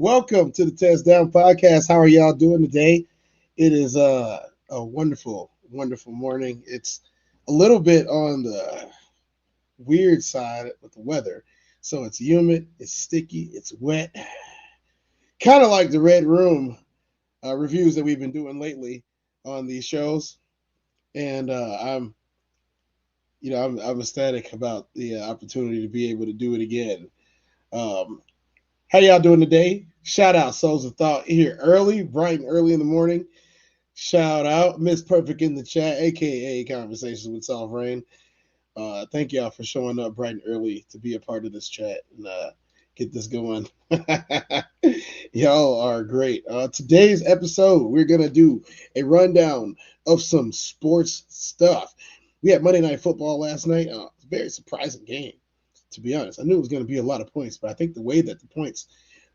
Welcome to the Test Down Podcast. How are y'all doing today? It is a wonderful, wonderful morning. It's a little bit on the weird side with the weather. So it's humid, it's sticky, it's wet. Kind of like the Red Room reviews that we've been doing lately on these shows. And I'm ecstatic about the opportunity to be able to do it again. How y'all doing today? Shout out Souls of Thought here early, bright and early in the morning. Shout out Miss Perfect in the chat, aka Conversations with Soft Rain. Thank y'all for showing up bright and early to be a part of this chat and get this going. Y'all are great. Today's episode, we're gonna do a rundown of some sports stuff. We had Monday Night Football last night. It's a very surprising game, to be honest. I knew it was going to be a lot of points, but I think the way that the points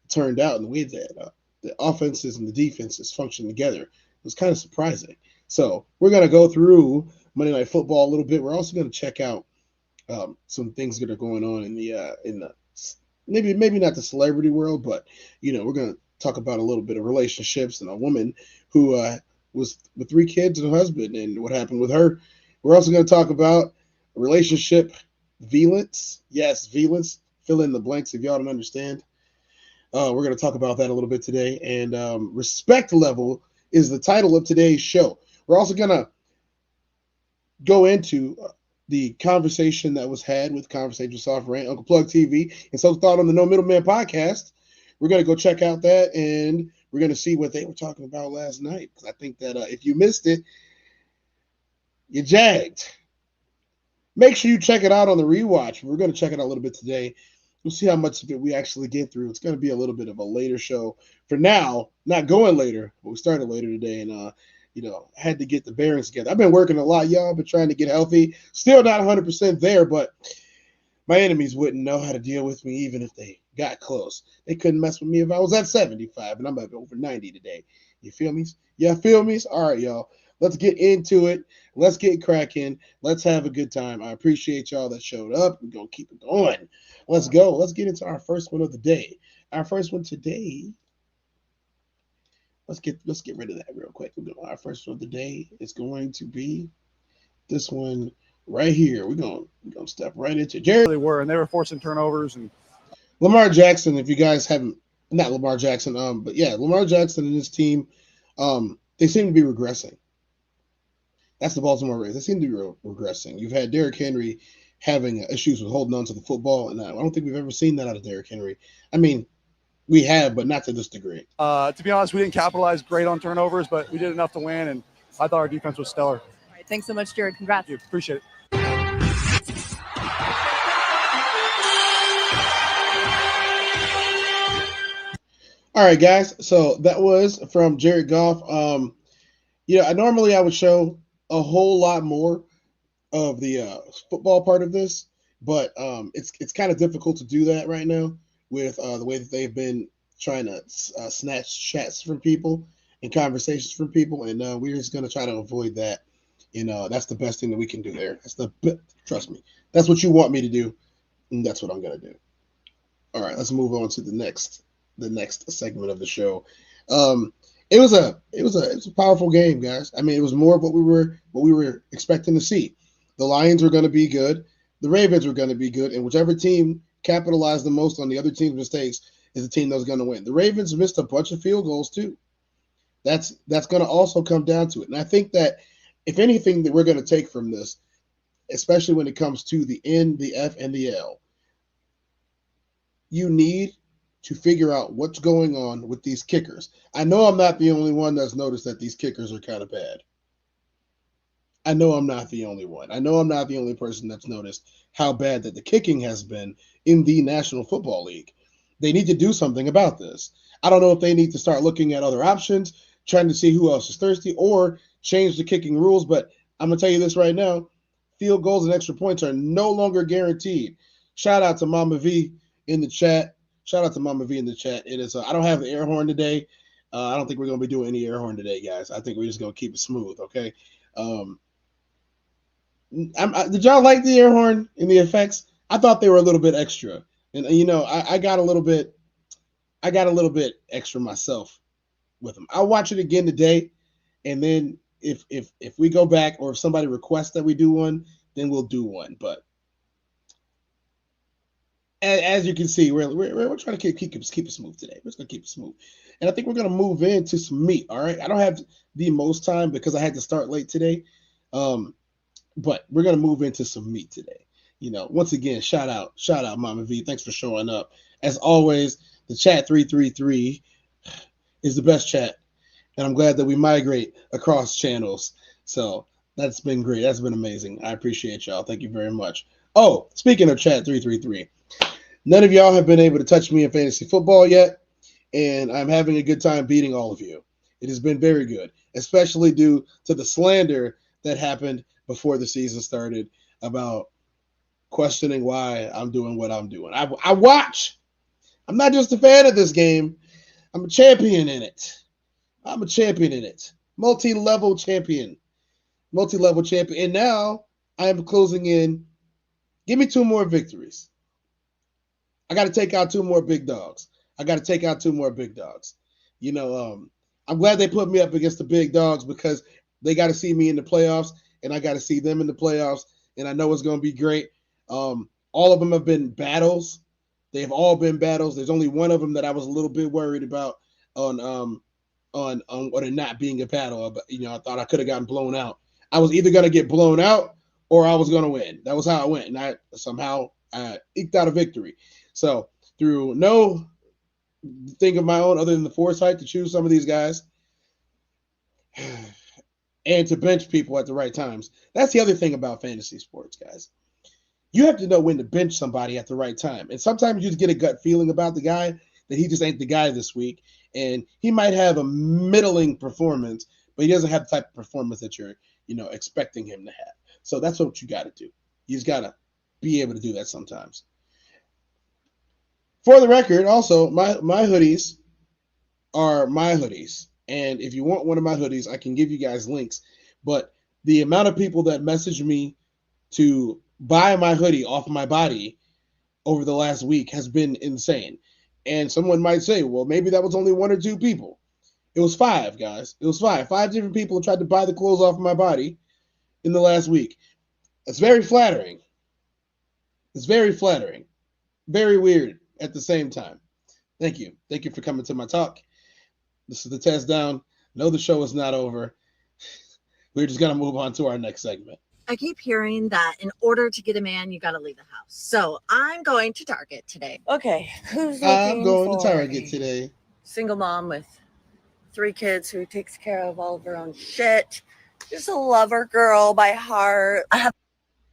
turned out and the way that the offenses and the defenses functioned together was kind of surprising. So we're going to go through Monday Night Football a little bit. We're also going to check out some things that are going on in the maybe not the celebrity world, but we're going to talk about a little bit of relationships and a woman who was with 3 kids and a husband and what happened with her. We're also going to talk about relationship valence. Yes, valence. Fill in the blanks if y'all don't understand. We're going to talk about that a little bit today. And respect level is the title of today's show. We're also going to go into the conversation that was had with Conversation with Soft Rain, Uncle Plug TV, and So Thought on the No Middleman podcast. We're going to go check out that, and we're going to see what they were talking about last night. Because I think that if you missed it, you jagged. Make sure you check it out on the rewatch. We're going to check it out a little bit today. We'll see how much of it we actually get through. It's going to be a little bit of a later show. For now, not going later, but we started later today and, had to get the bearings together. I've been working a lot, y'all. Been trying to get healthy. Still not 100% there, but my enemies wouldn't know how to deal with me even if they got close. They couldn't mess with me if I was at 75, and I'm at over 90 today. You feel me? Yeah, feel me? All right, y'all. Let's get into it. Let's get cracking. Let's have a good time. I appreciate y'all that showed up. We're going to keep it going. Let's go. Let's get into our first one of the day. Our first one today. Let's get rid of that real quick. Our first one of the day is going to be this one right here. We're going to step right into Jared. They were, and they were forcing turnovers. And Lamar Jackson, if you guys haven't, not Lamar Jackson, but yeah, Lamar Jackson and his team, they seem to be regressing. That's the Baltimore Ravens. They seem to be regressing. You've had Derrick Henry having issues with holding on to the football, and I don't think we've ever seen that out of Derrick Henry. I mean, we have, but not to this degree. To be honest, we didn't capitalize great on turnovers, but we did enough to win, and I thought our defense was stellar. All right, thanks so much, Jared. Congrats. Thank you. Appreciate it. All right, guys. So that was from Jared Goff. Normally I would show a whole lot more of the football part of this, but it's kind of difficult to do that right now with the way that they've been trying to snatch chats from people and conversations from people, and we're just going to try to avoid that. That's the best thing that we can do there. Trust me, that's what you want me to do, and that's what I'm going to do. All right, let's move on to the next segment of the show. It was a powerful game, guys. I mean, it was more of what we were expecting to see. The Lions were going to be good. The Ravens were going to be good, and whichever team capitalized the most on the other team's mistakes is the team that was going to win. The Ravens missed a bunch of field goals too. That's going to also come down to it. And I think that if anything that we're going to take from this, especially when it comes to the N, the F, and the L, you need to figure out what's going on with these kickers. I know I'm not the only one that's noticed that these kickers are kind of bad. I know I'm not the only one. I know I'm not the only person that's noticed how bad that the kicking has been in the National Football League. They need to do something about this. I don't know if they need to start looking at other options, trying to see who else is thirsty, or change the kicking rules. But I'm going to tell you this right now. Field goals and extra points are no longer guaranteed. Shout out to Mama V in the chat. It is. I don't have the air horn today. I don't think we're going to be doing any air horn today, guys. I think we're just going to keep it smooth, okay? Did y'all like the air horn and the effects? I thought they were a little bit extra. And I got a little bit I got a little bit extra myself with them. I'll watch it again today, and then if we go back or if somebody requests that we do one, then we'll do one. But as you can see, we're trying to keep it smooth today. We're just gonna keep it smooth, and I think we're gonna move into some meat. All right, I don't have the most time because I had to start late today, but we're gonna move into some meat today. Once again, shout out, Mama V. Thanks for showing up. As always, the chat 333 is the best chat, and I'm glad that we migrate across channels. So that's been great. That's been amazing. I appreciate y'all. Thank you very much. Oh, speaking of chat 333, none of y'all have been able to touch me in fantasy football yet, and I'm having a good time beating all of you. It has been very good, especially due to the slander that happened before the season started about questioning why I'm doing what I'm doing. I watch. I'm not just a fan of this game. I'm a champion in it. Multi-level champion. And now I am closing in. Give me 2 more victories. I got to take out 2 more big dogs. I'm glad they put me up against the big dogs because they got to see me in the playoffs, and I got to see them in the playoffs, and I know it's going to be great. All of them have been battles. They've all been battles. There's only one of them that I was a little bit worried about on it not being a battle. But I thought I could have gotten blown out. I was either going to get blown out or I was going to win. That was how it went, and I somehow eked out a victory. So through no thing of my own other than the foresight to choose some of these guys and to bench people at the right times. That's the other thing about fantasy sports, guys. You have to know when to bench somebody at the right time. And sometimes you just get a gut feeling about the guy that he just ain't the guy this week. And he might have a middling performance, but he doesn't have the type of performance that you're, expecting him to have. So that's what you got to do. You just got to be able to do that sometimes. For the record, also, my hoodies are my hoodies. And if you want one of my hoodies, I can give you guys links. But the amount of people that message me to buy my hoodie off my body over the last week has been insane. And someone might say, well, maybe that was only 1 or 2 people. It was 5, guys. It was 5. 5 different people tried to buy the clothes off my body in the last week. It's very flattering. Very weird at the same time. Thank you. Thank you for coming to my talk. This is the test down. No, the show is not over. We're just going to move on to our next segment. I keep hearing that in order to get a man, you got to leave the house. So I'm going to Target today. Okay, who's looking I'm going for to Target today. Single mom with 3 kids who takes care of all of her own shit. Just a lover girl by heart. I have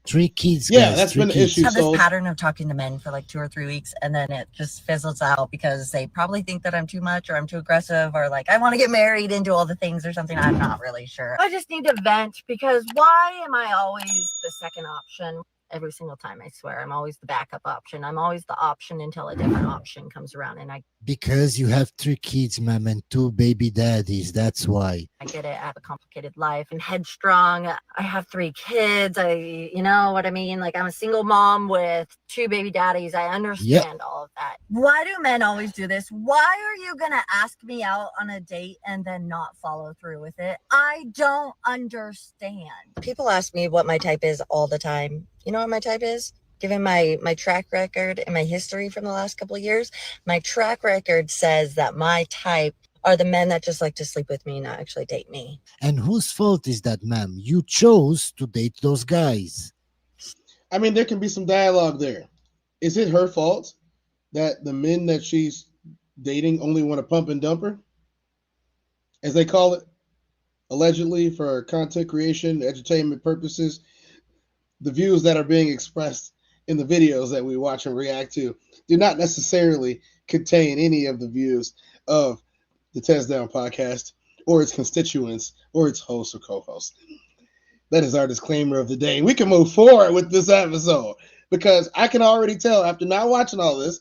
3 kids. Yeah, guys, that's 3 been an kids. issue. have this So pattern of talking to men for like 2 or 3 weeks, and then it just fizzles out because they probably think that I'm too much or I'm too aggressive or like I want to get married and do all the things or something. I'm not really sure. I just need to vent because why am I always the second option? Every single time, I swear. I'm always the backup option. I'm always the option until a different option comes around, and Because you have 3 kids, ma'am, and 2 baby daddies. That's why. I get it. I have a complicated life and headstrong. I have 3 kids. You know what I mean? Like, I'm a single mom with 2 baby daddies. I understand all of that. Why do men always do this? Why are you going to ask me out on a date and then not follow through with it? I don't understand. People ask me what my type is all the time. You know what my type is? Given my track record and my history from the last couple of years, my track record says that my type are the men that just like to sleep with me, not actually date me. And whose fault is that, ma'am? You chose to date those guys. I mean, there can be some dialogue there. Is it her fault that the men that she's dating only want to pump and dump her, as they call it, allegedly for content creation, entertainment purposes? The views that are being expressed in the videos that we watch and react to do not necessarily contain any of the views of the Test Down podcast or its constituents or its hosts or co-hosts. That is our disclaimer of the day. We can move forward with this episode because I can already tell after not watching all this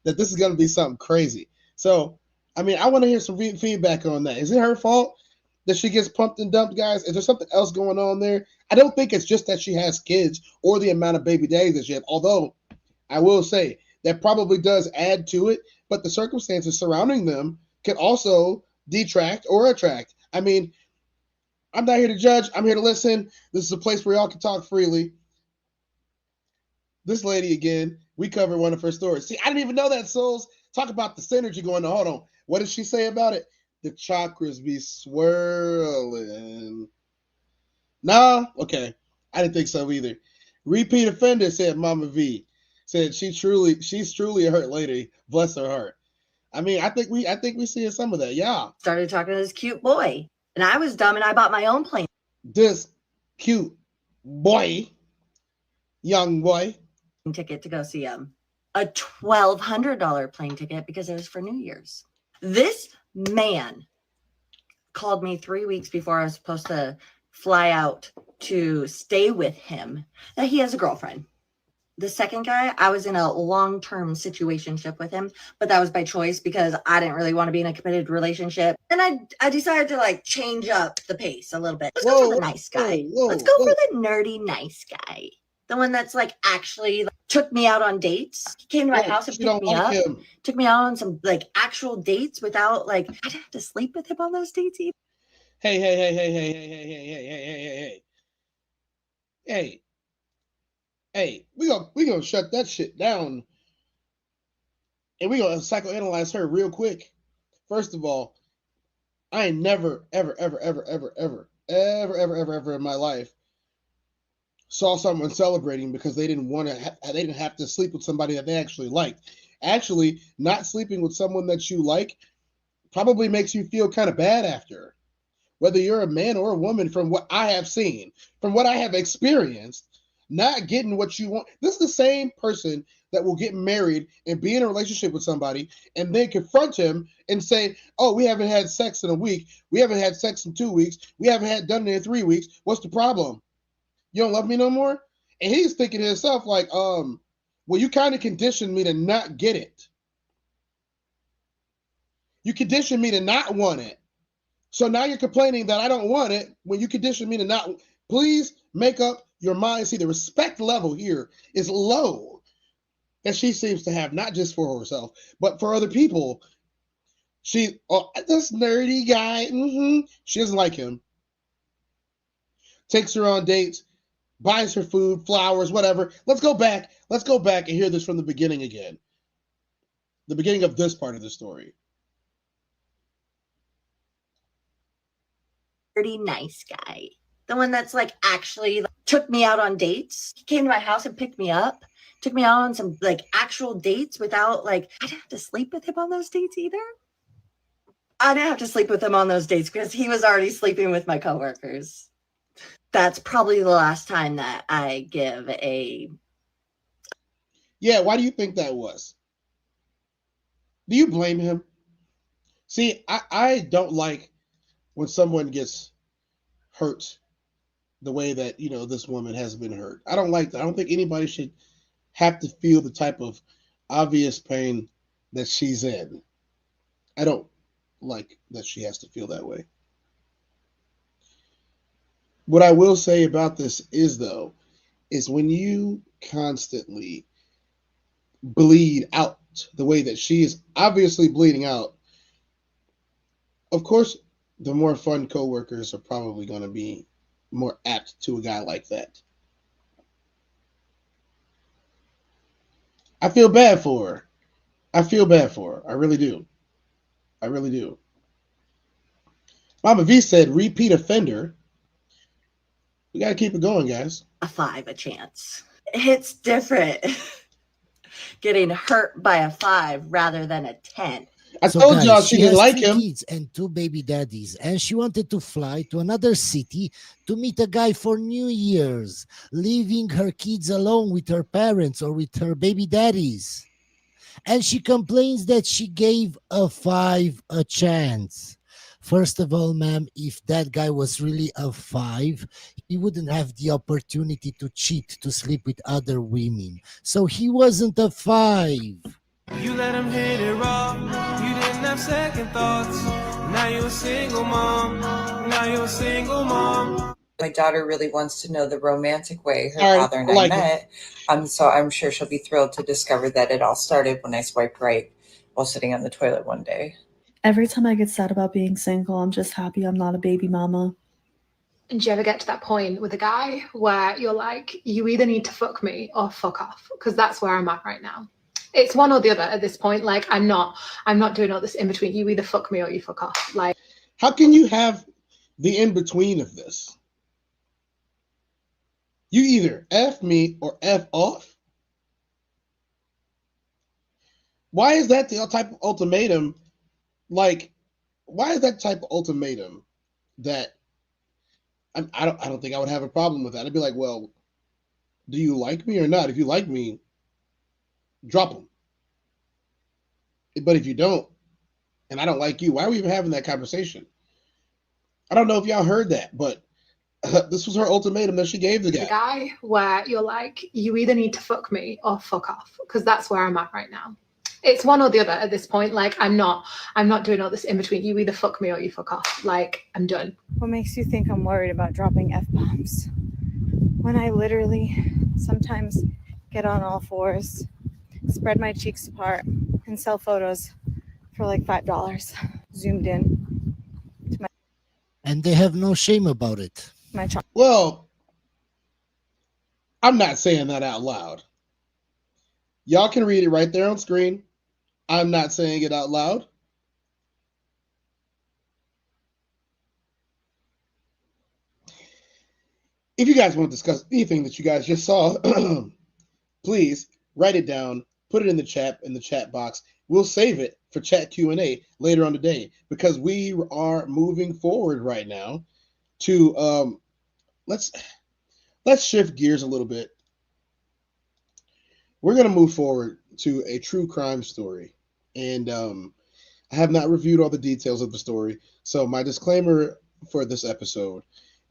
that this is going to be something crazy. So, I mean, I want to hear some feedback on that. Is it her fault that she gets pumped and dumped, guys? Is there something else going on there? I don't think it's just that she has kids or the amount of baby daddies that she has, although I will say that probably does add to it, but the circumstances surrounding them can also detract or attract. I mean, I'm not here to judge. I'm here to listen. This is a place where y'all can talk freely. This lady again, we covered one of her stories. See, I didn't even know that, Souls. Talk about the synergy going on. Hold on. What did she say about it? The chakras be swirling. Nah, okay. I didn't think so either. Repeat offender, said Mama V. Said she's truly a hurt lady. Bless her heart. I mean, I think we seeing some of that. Yeah. Started talking to this cute boy, and I was dumb and I bought my own plane This cute boy, young boy, ticket to go see him. A $1,200 plane ticket because it was for New Year's. This man called me 3 weeks before I was supposed to fly out to stay with him that he has a girlfriend. The second guy, I was in a long-term situationship with him, but that was by choice because I didn't really want to be in a committed relationship. And I decided to like change up the pace a little bit. Let's go for the nice guy. Let's go for the nerdy nice guy. The one that's like actually took me out on dates. He came to my house and picked me up. Took me out on some like actual dates without like, I didn't have to sleep with him on those dates either. Hey, we gonna shut that shit down, and we gonna psychoanalyze her real quick. First of all, I ain't never ever in my life saw someone celebrating because they didn't have to sleep with somebody that they actually liked. Actually, not sleeping with someone that you like probably makes you feel kind of bad after. Whether you're a man or a woman, from what I have seen, from what I have experienced, not getting what you want. This is the same person that will get married and be in a relationship with somebody and then confront him and say, oh, we haven't had sex in a week. We haven't had sex in 2 weeks. We haven't had done it in 3 weeks. What's the problem? You don't love me no more? And he's thinking to himself like, well, you kind of conditioned me to not get it. You conditioned me to not want it. So now you're complaining that I don't want it when you conditioned me to not. Please make up your mind. See, the respect level here is low that she seems to have, not just for herself, but for other people. This nerdy guy, she doesn't like him. Takes her on dates, buys her food, flowers, whatever. Let's go back and hear this from the beginning again. The beginning of this part of the story. Pretty nice guy. The one that's like actually took me out on dates. He came to my house and picked me up. Took me out on some like actual dates without like, I didn't have to sleep with him on those dates either. I didn't have to sleep with him on those dates because he was already sleeping with my coworkers. That's probably the last time that I give a... Yeah, why do you think that was? Do you blame him? See, I don't like when someone gets hurt the way that, this woman has been hurt. I don't like that. I don't think anybody should have to feel the type of obvious pain that she's in. I don't like that she has to feel that way. What I will say about this is when you constantly bleed out the way that she is obviously bleeding out, of course, the more fun coworkers are probably going to be more apt to a guy like that. I feel bad for her. I really do. Mama V said, repeat offender. We got to keep it going, guys. A 5 a chance. It's different getting hurt by a 5 rather than a 10. I told y'all she didn't like him. Kids and 2 baby daddies, and she wanted to fly to another city to meet a guy for New Year's, leaving her kids alone with her parents or with her baby daddies. And she complains that she gave a 5 a chance. First of all, ma'am, if that guy was really a 5, he wouldn't have the opportunity to cheat, to sleep with other women. So he wasn't a 5. You let him hit it raw. You didn't have second thoughts. Now you're a single mom. My daughter really wants to know the romantic way her father and I met. So I'm sure she'll be thrilled to discover that it all started when I swiped right while sitting on the toilet one day. Every time I get sad about being single, I'm just happy I'm not a baby mama. And do you ever get to that point with a guy where you're like, you either need to fuck me or fuck off? Because that's where I'm at right now. It's one or the other at this point. Like, I'm not doing all this in between. You either fuck me or you fuck off. Like, how can you have the in between of this? You either F me or F off. Why is that the type of ultimatum? Like, why is that type of ultimatum that I don't think I would have a problem with that. I'd be like, well, do you like me or not? If you like me, drop them. But if you don't, and I don't like you, why are we even having that conversation? I don't know if y'all heard that, but this was her ultimatum that she gave the guy. The guy where you're like, you either need to fuck me or fuck off, because that's where I'm at right now. It's one or the other at this point. Like, I'm not doing all this in between. You either fuck me or you fuck off. Like, I'm done. What makes you think I'm worried about dropping F-bombs when I literally sometimes get on all fours, spread my cheeks apart, and sell photos for like $5 zoomed in to my, and they have no shame about it. My child. Well, I'm not saying that out loud. Y'all can read it right there on screen. I'm not saying it out loud. If you guys want to discuss anything that you guys just saw, please write it down, put it in the chat box. We'll save it for chat Q&A later on today, because we are moving forward right now to let's shift gears a little bit. We're going to move forward to a true crime story. And I have not reviewed all the details of the story. So my disclaimer for this episode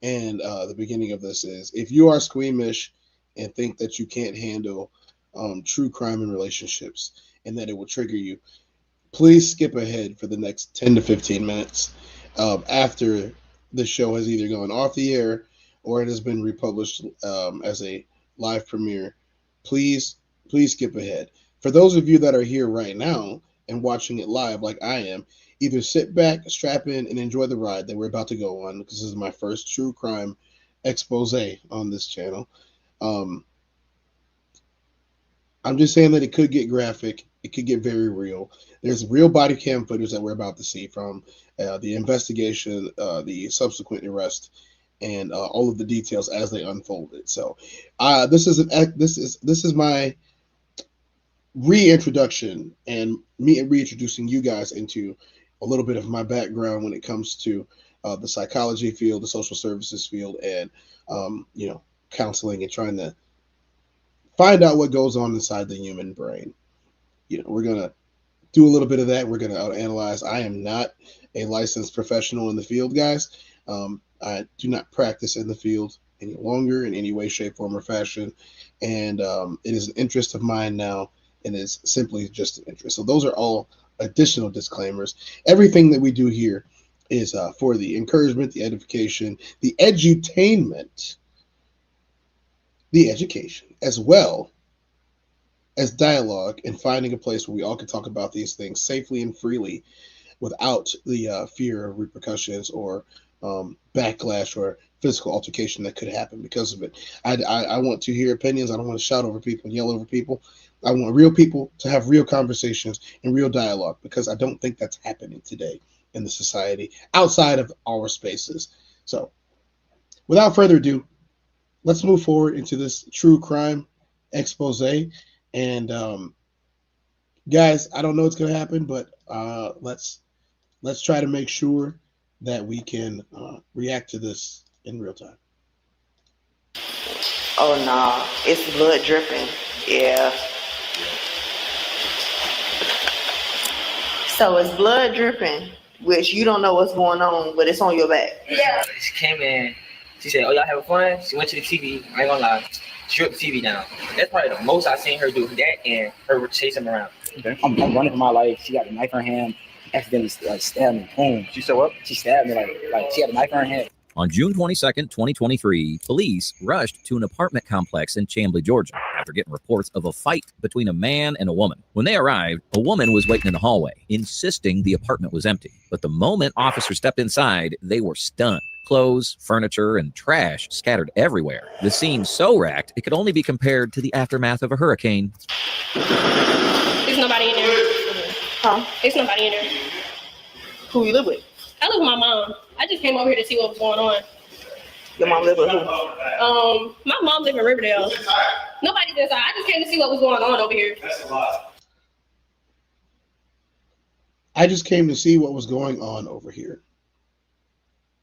and the beginning of this is, if you are squeamish and think that you can't handle true crime in relationships and that it will trigger you, please skip ahead for the next 10 to 15 minutes after the show has either gone off the air or it has been republished as a live premiere. Please skip ahead. For those of you that are here right now and watching it live like I am, either sit back, strap in, and enjoy the ride that we're about to go on, because this is my first true crime expose on this channel. I'm just saying that it could get graphic. It could get very real. There's real body cam footage that we're about to see from the investigation, the subsequent arrest, and all of the details as they unfolded. So this is my reintroduction and me reintroducing you guys into a little bit of my background when it comes to the psychology field, the social services field, and counseling and trying to find out what goes on inside the human brain. We're gonna do a little bit of that. We're gonna analyze. I am not a licensed professional in the field, guys. I do not practice in the field any longer in any way, shape, form, or fashion, and it is an interest of mine now. And it's simply just an interest. So those are all additional disclaimers. Everything that we do here is for the encouragement, the edification, the edutainment, the education, as well as dialogue and finding a place where we all can talk about these things safely and freely without the fear of repercussions or backlash or physical altercation that could happen because of it. I want to hear opinions. I don't want to shout over people and yell over people. I want real people to have real conversations and real dialogue, because I don't think that's happening today in the society outside of our spaces. So without further ado, let's move forward into this true crime expose. And guys, I don't know what's going to happen, but let's try to make sure that we can react to this in real time. Oh no, it's blood dripping. Yeah. So it's blood dripping, which you don't know what's going on, but it's on your back. Yeah. She came in. She said, "Oh, y'all having fun?" She went to the TV. I ain't gonna lie. She ripped the TV down. That's probably the most I've seen her do. That and her chasing him around. Okay. I'm running for my life. She got a knife in her hand. Accidentally stabbed me. Boom. She said what? She stabbed me like she had a knife in her hand. On June 22nd, 2023, police rushed to an apartment complex in Chamblee, Georgia. after getting reports of a fight between a man and a woman. When they arrived, a woman was waiting in the hallway, insisting the apartment was empty. But the moment officers stepped inside, they were stunned. Clothes, furniture, and trash scattered everywhere. The scene so racked, it could only be compared to the aftermath of a hurricane. There's nobody in there. Huh? There's nobody in there. Who you live with? I live with my mom. I just came over here to see what was going on. Your mom live with who? My mom lives in Riverdale. Nobody's inside. I just came to see what was going on over here. That's a lot. I just came to see what was going on over here.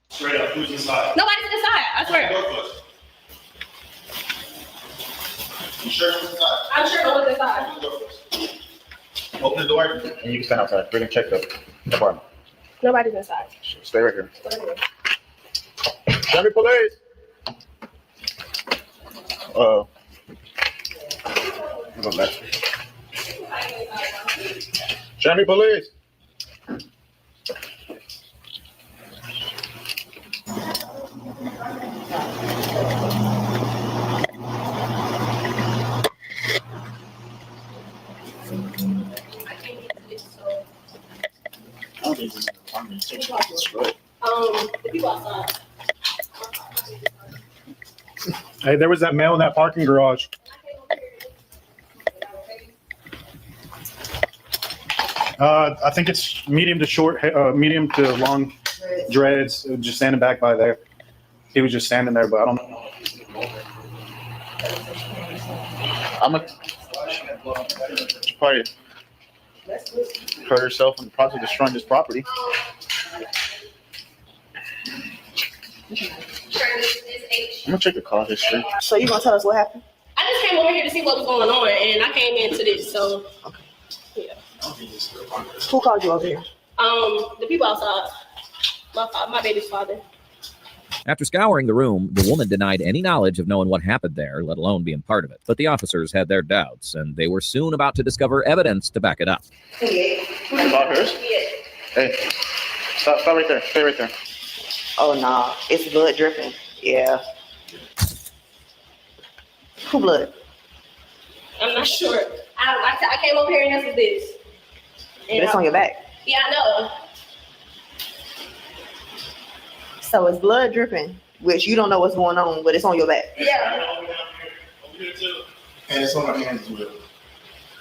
Straight up, who's inside? Nobody's inside. I swear. You sure it's inside? I'm sure no one's inside. Open the door and you can stand outside. We're gonna check the apartment. Nobody's inside. Stay right here. Show me police. Go left. Show me police. The people outside. Hey, there was that male in that parking garage. I think it's medium to short, medium to long dreads, just standing back by there. He was just standing there, but I don't know. I'm gonna probably hurt herself in the process of destroying this property. I'm gonna check the call history. So you gonna tell us what happened? I just came over here to see what was going on, and I came into this. So, yeah. Who called you over here? The people outside. My baby's father. After scouring the room, the woman denied any knowledge of knowing what happened there, let alone being part of it. But the officers had their doubts, and they were soon about to discover evidence to back it up. About hers? Hey, stop right there. Stay right there. Oh no, it's blood dripping. Yeah. Who blood? I'm not sure. I came over here and this is this. And it's on your back. Yeah, I know. So it's blood dripping, which you don't know what's going on, but it's on your back. Yeah. And it's on my hands as well.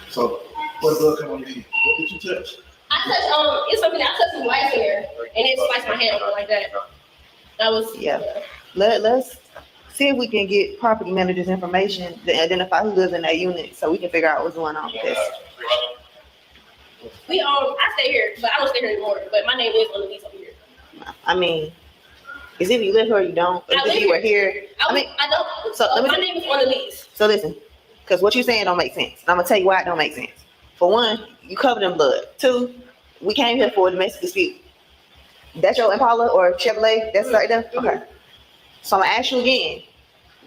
So, what the blood come on your hand? What did you touch? I touched it's something I touched some glass here, and it sliced my hand open like that. That was Let's see if we can get property manager's information to identify who lives in that unit, so we can figure out what's going on with this. I stay here, but I don't stay here anymore. But my name is on the lease over here. I mean, is if you live here or you don't? Or if you were here? I don't. So my name is on the lease. So listen, because what you're saying don't make sense. And I'm gonna tell you why it don't make sense. For one, you covered in blood. Two, we came here for a domestic dispute. That's your Impala or Chevrolet? That's right there? Okay. So I'm gonna ask you again,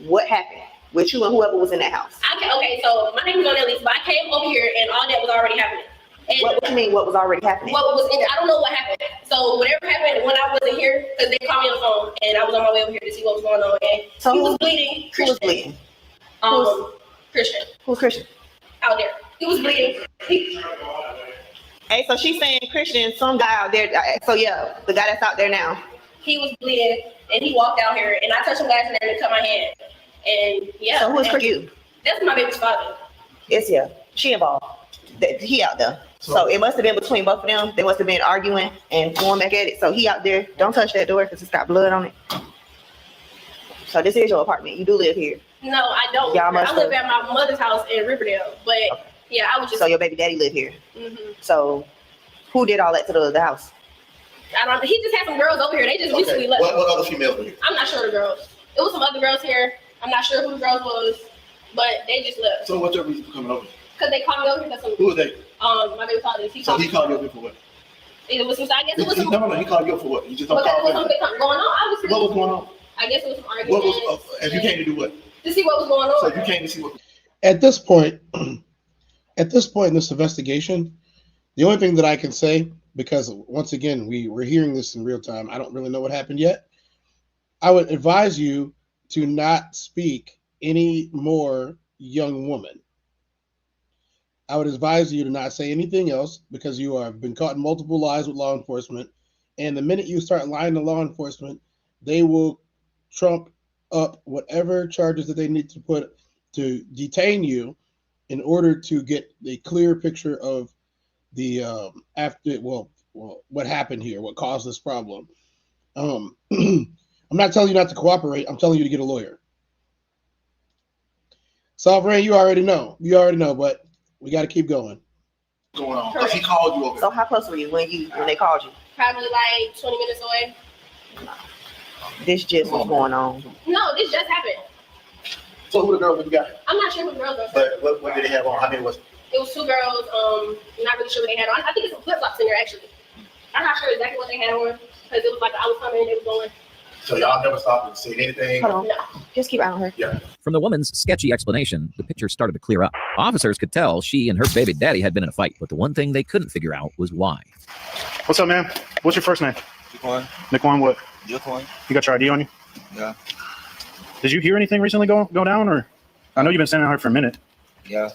what happened with you and whoever was in that house? Okay, so my name is on that lease, but I came over here and all that was already happening. And what do you mean what was already happening? What was in I don't know what happened. So whatever happened when I wasn't here, because they called me on the phone and I was on my way over here to see what was going on. And so he was bleeding. Who was bleeding? Christian. Who's Christian? Out there. He was bleeding. Hey, so she's saying Christian, some guy out there. So yeah, the guy that's out there now. He was bleeding and he walked out here and I touched some glass in there and cut my hand. And yeah. So who's Christian? That's my baby's father. It's she involved. He out there. So it must have been between both of them. They must have been arguing and going back at it. So he out there. Don't touch that door because it's got blood on it. So this is your apartment. You do live here. No, I don't. I live at my mother's house in Riverdale. But yeah, I was just. So your baby daddy live here. Mm-hmm. So who did all that to the house? I don't know. He just had some girls over here. They just recently left. What other females were here? I'm not sure the girls. It was some other girls here. I'm not sure who the girls was, but they just left. So what's your reason for coming over here? Because they called me over here. Who was they? My baby father. He called you over for what? It was some. I guess it was some. No. He called you over for what? You just don't call me. There was something going on. Obviously. What was going on? I guess it was some argument. What was? And you came to do what? To see what was going on. So you came to see what? At this point in this investigation, the only thing that I can say, because once again we're hearing this in real time, I don't really know what happened yet. I would advise you to not speak any more young woman. I would advise you to not say anything else because you have been caught in multiple lies with law enforcement. And the minute you start lying to law enforcement, they will trump up whatever charges that they need to put to detain you in order to get a clear picture of the what happened here, what caused this problem. I'm not telling you not to cooperate. I'm telling you to get a lawyer. Sovereign, you already know, but we got to keep going. Going on. He called you over. So how close were you when they called you? Probably like 20 minutes away. This just was going on. No, this just happened. So who the girl you got? I'm not sure who the girls were. But what did they have on? How many was it? It was 2 girls. Not really sure what they had on. I think it's some flip flops in there actually. I'm not sure exactly what they had on because it was like I was coming and they was going. So y'all never stopped and said anything? Hold on. No. Just keep out on her. Yeah. From the woman's sketchy explanation, the picture started to clear up. Officers could tell she and her baby daddy had been in a fight, but the one thing they couldn't figure out was why. What's up, man? What's your first name? Jaquan. Jaquan what? Jaquan. You got your ID on you? Yeah. Did you hear anything recently go down, or? I know you've been standing out here for a minute. Yeah.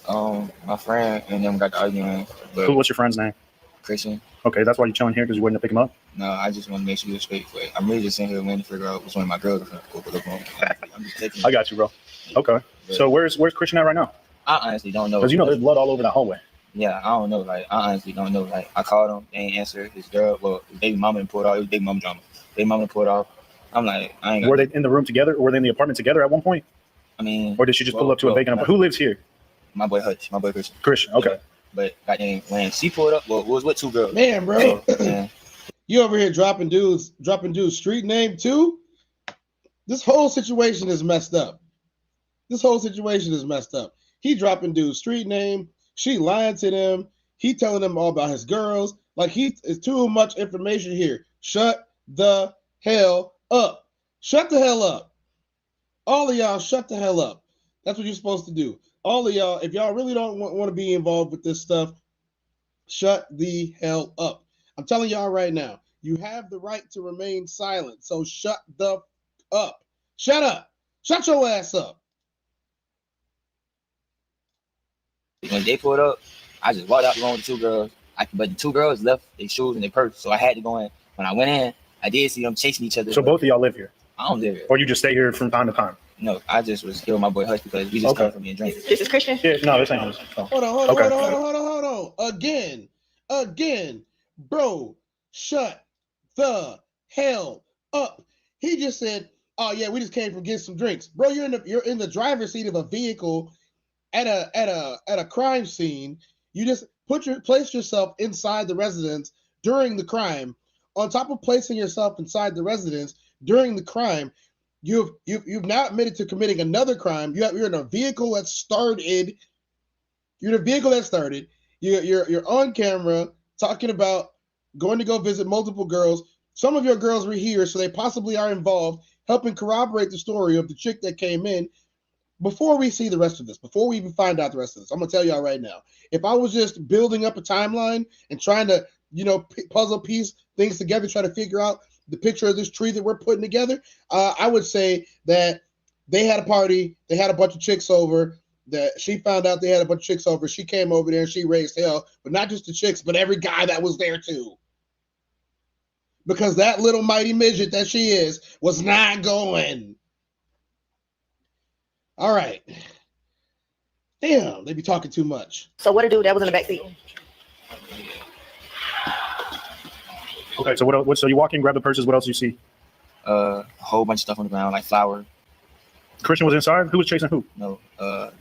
My friend and them got the argument. What's your friend's name? Christian. Okay, that's why you're chilling here because you waiting to pick him up. No, I just want to make sure you're straight. But I'm really just sitting here waiting to figure out which one of my girls are going to go home. I'm just taking. I got you, bro. Okay. So where's Christian at right now? I honestly don't know. Because there's blood all over the hallway. Yeah, I don't know. Like, I honestly don't know. Like, I called him, they ain't answer. His girl, his baby mama didn't pull it off. It was baby mama drama. Baby mama pulled it off. I'm like, I ain't. Were they in the room together, or were they in the apartment together at one point? I mean, or did she just pull up to a vacant apartment? Who lives here? My boy Hutch. My boy Christian. Christian. Okay. Yeah. But goddamn, when she pulled up, it was with 2 girls. Man, bro, man. You over here dropping dudes street name too? This whole situation is messed up. He dropping dudes street name. She lying to them. He telling them all about his girls. Like it's too much information here. Shut the hell up. Shut the hell up. All of y'all, shut the hell up. That's what you're supposed to do. All of y'all, if y'all really don't want to be involved with this stuff, shut the hell up. I'm telling y'all right now, you have the right to remain silent. So shut the up. Shut up. Shut your ass up. When they pulled up, I just walked out the room with the 2 girls. But the 2 girls left their shoes and their purse, so I had to go in. When I went in, I did see them chasing each other. So both of y'all live here? I don't live here. Or you just stay here from time to time? No, I just was here with my boy Hutch because we just come from me and drink. This is Christian? Yeah, no, this ain't his. Oh. Hold on. Again. Bro, shut the hell up. He just said, oh yeah, we just came from getting some drinks. Bro, you're in the driver's seat of a vehicle at a crime scene. You just place yourself inside the residence during the crime. On top of placing yourself inside the residence during the crime, you've now admitted to committing another crime. You're in a vehicle that started. You're on camera talking about going to go visit multiple girls. Some of your girls were here, so they possibly are involved, helping corroborate the story of the chick that came in. Before we see the rest of this, before we even find out the rest of this, I'm gonna tell y'all right now. If I was just building up a timeline and trying to, puzzle piece things together, try to figure out the picture of this tree that we're putting together, I would say that they had a party, they had a bunch of chicks over, that she found out they had a bunch of chicks over, she came over there and she raised hell, but not just the chicks, but every guy that was there too. Because that little mighty midget that she is was not going. All right. Damn, they be talking too much. So what a dude that was in the backseat? Okay, so what? So you walk in, grab the purses. What else do you see? A whole bunch of stuff on the ground, like flour. Christian was inside. Who was chasing who? No,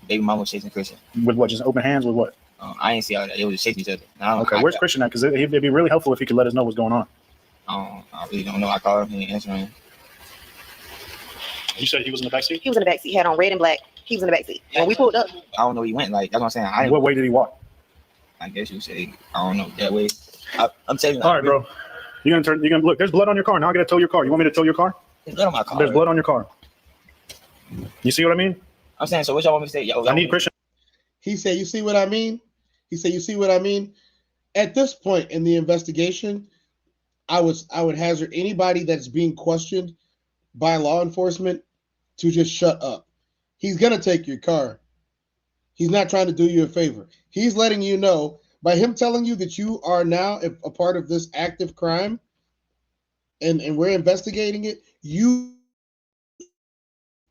baby mama was chasing Christian. With what? Just open hands with what? I didn't see all that. They were just chasing each other. Okay, where's Christian at? Because it'd be really helpful if he could let us know what's going on. I really don't know. I called him. He didn't answer him. You said he was in the backseat? He was in the backseat. He had on red and black. He was in the backseat. When we pulled up. I don't know where he went. Like, that's what I'm saying. What way did he walk? I guess you say, I don't know, that way. I'm telling you. All right, bro. You're gonna look, there's blood on your car. Now I gotta tow your car. You want me to tow your car? There's blood on my car. There's blood on your car. You see what I mean? I'm saying, so what y'all want me to say? I need Christian. He said, you see what I mean? He said, you see what I mean? At this point in the investigation, I would hazard anybody that's being questioned by law enforcement to just shut up. He's gonna take your car. He's not trying to do you a favor. He's letting you know by him telling you that you are now a part of this active crime and we're investigating it. You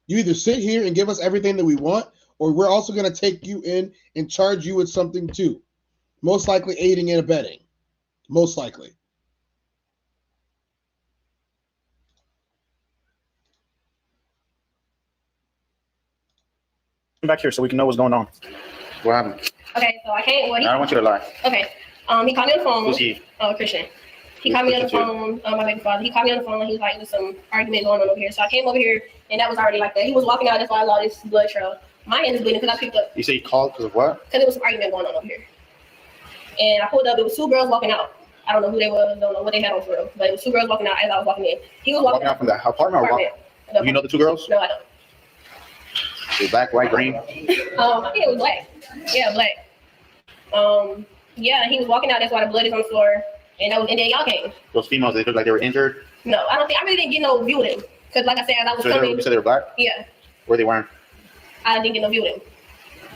either sit here and give us everything that we want, or we're also going to take you in and charge you with something too. Most likely aiding and abetting. Most likely. Come back here so we can know what's going on. What happened? Okay, so I came. Well, I don't want you to lie. Okay. He called me on the phone. Who's he? Christian. He called me on the phone. My baby father. He called me on the phone. He was like, "There's some argument going on over here." So I came over here, and that was already like that. He was walking out. That's why I saw this blood trail. My hand is bleeding because I picked up. You say he called because of what? Because there was some argument going on over here. And I pulled up. There was two girls walking out. I don't know who they were. Don't know what they had on for real. But it was two girls walking out as I was walking in. He was walking out from the apartment. You know the two girls? No, I don't. They black, white, green. I think it was black. Yeah, black. Yeah, he was walking out. That's why the blood is on the floor. And then y'all came. Those females, they look like they were injured. No, I don't think. I really didn't get no view of them. Because like I said, as I was coming. You said they were black? Yeah. Where they wearing? I didn't get no view of them.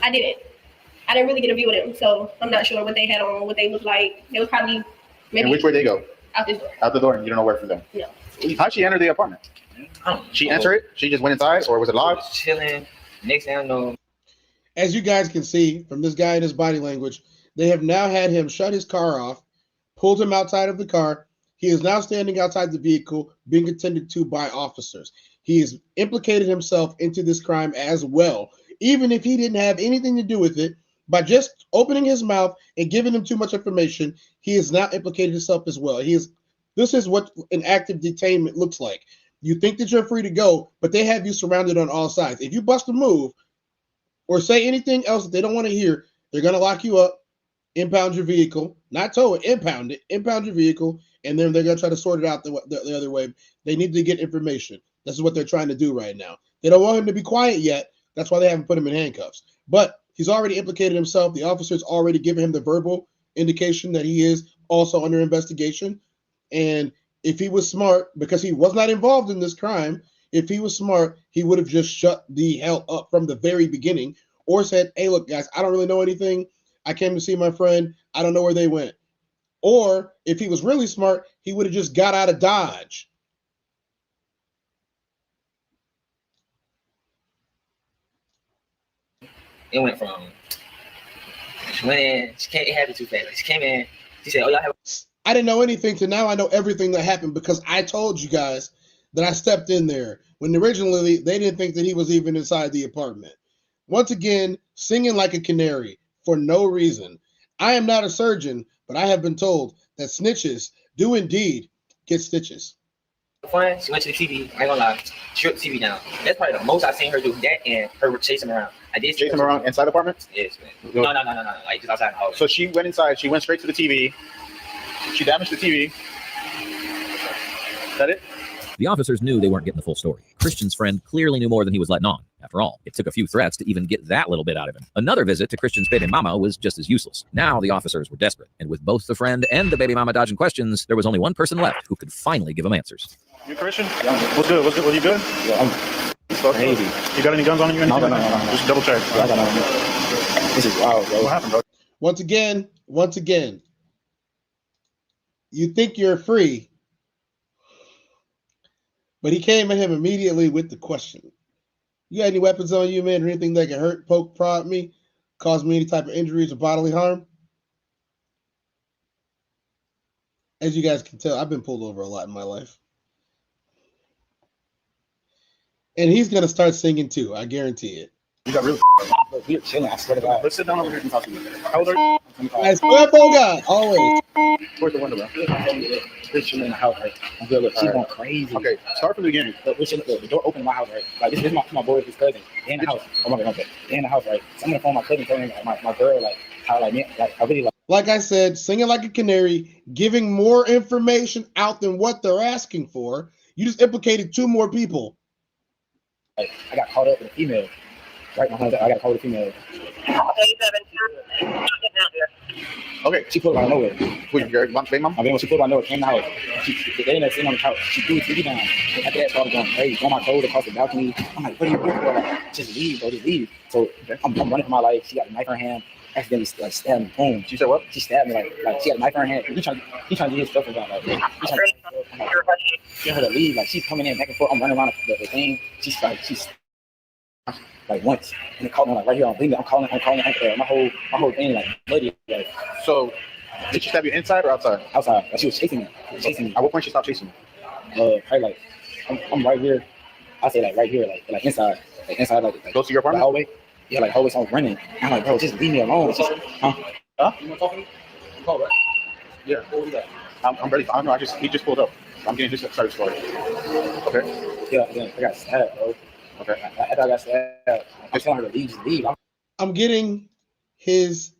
I didn't really get a view of them. So I'm not sure what they had on, what they looked like. They was probably maybe. And which way they go? Out this door. Out the door, and you don't know where from them? No. How'd she enter the apartment? She entered it? She just went inside, or was it locked? Chilling. Next thing I know. As you guys can see from this guy and his body language, they have now had him shut his car off, pulled him outside of the car. He is now standing outside the vehicle, being attended to by officers. He has implicated himself into this crime as well, even if he didn't have anything to do with it. By just opening his mouth and giving him too much information, he has now implicated himself as well. This is what an active detainment looks like. You think that you're free to go, but they have you surrounded on all sides. If you bust a move or say anything else that they don't want to hear, they're going to lock you up, impound your vehicle, not tow it, impound your vehicle, and then they're going to try to sort it out the other way. They need to get information. This is what they're trying to do right now. They don't want him to be quiet yet. That's why they haven't put him in handcuffs. But he's already implicated himself. The officer's already given him the verbal indication that he is also under investigation. And if he was smart, because he was not involved in this crime, if he was smart, he would have just shut the hell up from the very beginning or said, "Hey, look, guys, I don't really know anything. I came to see my friend. I don't know where they went." Or if he was really smart, he would have just got out of Dodge. It went from, she went in, it happened too fast. She came in, she said, "Oh, y'all have." I didn't know anything to now I know everything that happened because I told you guys that I stepped in there when originally they didn't think that he was even inside the apartment. Once again, singing like a canary for no reason. I am not a surgeon, but I have been told that snitches do indeed get stitches. Fun. She went to the TV. I ain't gonna lie. She ripped the TV down. That's probably the most I've seen her do. That and her chase him around. I did chase him around inside the apartment? Yes, man. No. Like just outside the house. So she went inside. She went straight to the TV. She damaged the TV. Is that it? The officers knew they weren't getting the full story. Christian's friend clearly knew more than he was letting on. After all, it took a few threats to even get that little bit out of him. Another visit to Christian's baby mama was just as useless. Now the officers were desperate, and with both the friend and the baby mama dodging questions, there was only one person left who could finally give them answers. You Christian? What's good? What's good? Was you good? Yeah, maybe. You got any guns on you? No. Just double check. Yeah, I got no. This is wild, bro. What happened, bro? Once again, you think you're free, but he came at him immediately with the question. You got any weapons on you, man, or anything that can hurt, poke, prod me, cause me any type of injuries or bodily harm? As you guys can tell, I've been pulled over a lot in my life. And he's going to start singing too, I guarantee it. You got really we're chilling, I swear to God. Let's sit down over here and talk to you. How old are you? I swear to God, always. Where's the window, bro? We're chilling in the house, right? I'm good. Look, she's going crazy. Okay, start from the beginning. Look, we're chilling, the door open in my house, right? Like, this is my boy, his cousin. They in the house. Oh, my God, okay. They in the house, right? So I'm going to phone my cousin, telling my girl, like, how, like, I really like I said, singing like a canary, giving more information out than what they're asking for. You just implicated two more people. Like, I got caught up with a female. Right, I got caught with a female. Okay. She pulled up out of nowhere. Who, your baby mom? I mean, when she pulled up out of nowhere, came in the house. They ended up sitting on the couch. She threw the TV down. After that, started going crazy. Throwing my clothes across the balcony. I'm like, what are you doing? Like, just leave, bro. Just leave. So I'm running for my life. She got a knife in her hand. Accidentally like stabbed me. Boom. She said what? She stabbed me like she had a knife in her hand. He trying to get his stuff about like. Get her to leave. Like she's coming in back and forth. I'm running around the thing. She's like once, and it caught me like right here on bleeding. I'm calling my whole thing like bloody. Like, so, did she stab you inside or outside? Outside. Like, she was chasing me. At what point she stopped chasing you? Probably like I'm right here. I say like right here, like inside, like go to your apartment. Hallway. Yeah, like hallway. So I'm running. I'm like, bro, just leave me alone. It's just, huh? You want talking? Call, right? Yeah. I'm ready. I don't know. He just pulled up. I'm getting his side story. Okay. Yeah, I got stabbed, bro. Okay. After I got stabbed, I'm telling her to leave. Just leave. I'm getting his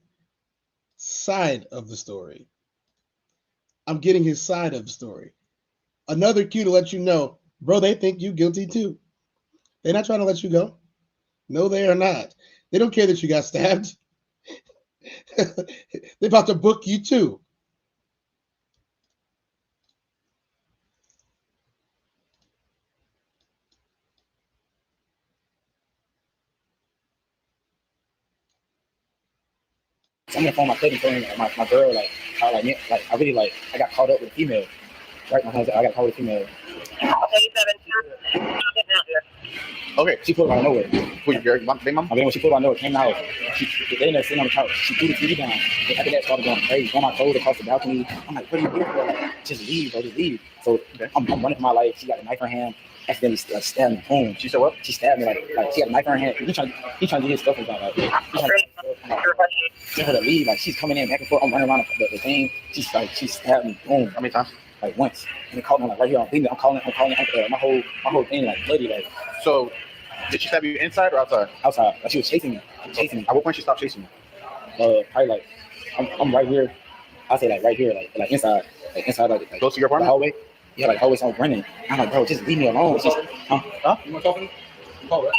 side of the story. Another cue to let you know, bro, they think you guilty too. They're not trying to let you go. No, they are not. They don't care that you got stabbed. They're about to book you too. So I'm gonna phone my cousin, telling my girl like how like I really like I got caught up with a female. Right, my husband, I got caught with a female. Okay. She pulled up out of nowhere. Who, your baby mom? I mean, when she pulled up out of nowhere, came out. They ended up sitting on the couch. She threw the TV down. After that, started going crazy. Throwing my clothes across the balcony. I'm like, what are you doing? Like, just leave, bro. Just leave. So I'm running for my life. She got a knife in her hand. Accidentally like, stabbed me. Boom. She said what? She stabbed me like she had a knife in her hand. He trying to get his stuff about like. Get her to leave. Like she's coming in back and forth. I'm running around the thing. She stabbed me. Boom. How many times? Like once. And it caught me like right here on bleeding. I'm calling my whole thing like bloody. Like. So, did she stab you inside or outside? Outside. Like she was chasing me. At what point she stopped chasing you? Probably like I'm right here. I say like right here, like inside, like go to your apartment. Hallway. Yeah, like hallway. So I'm running. I'm like, bro, just leave me alone. It's just, huh? You want talking? Call, right?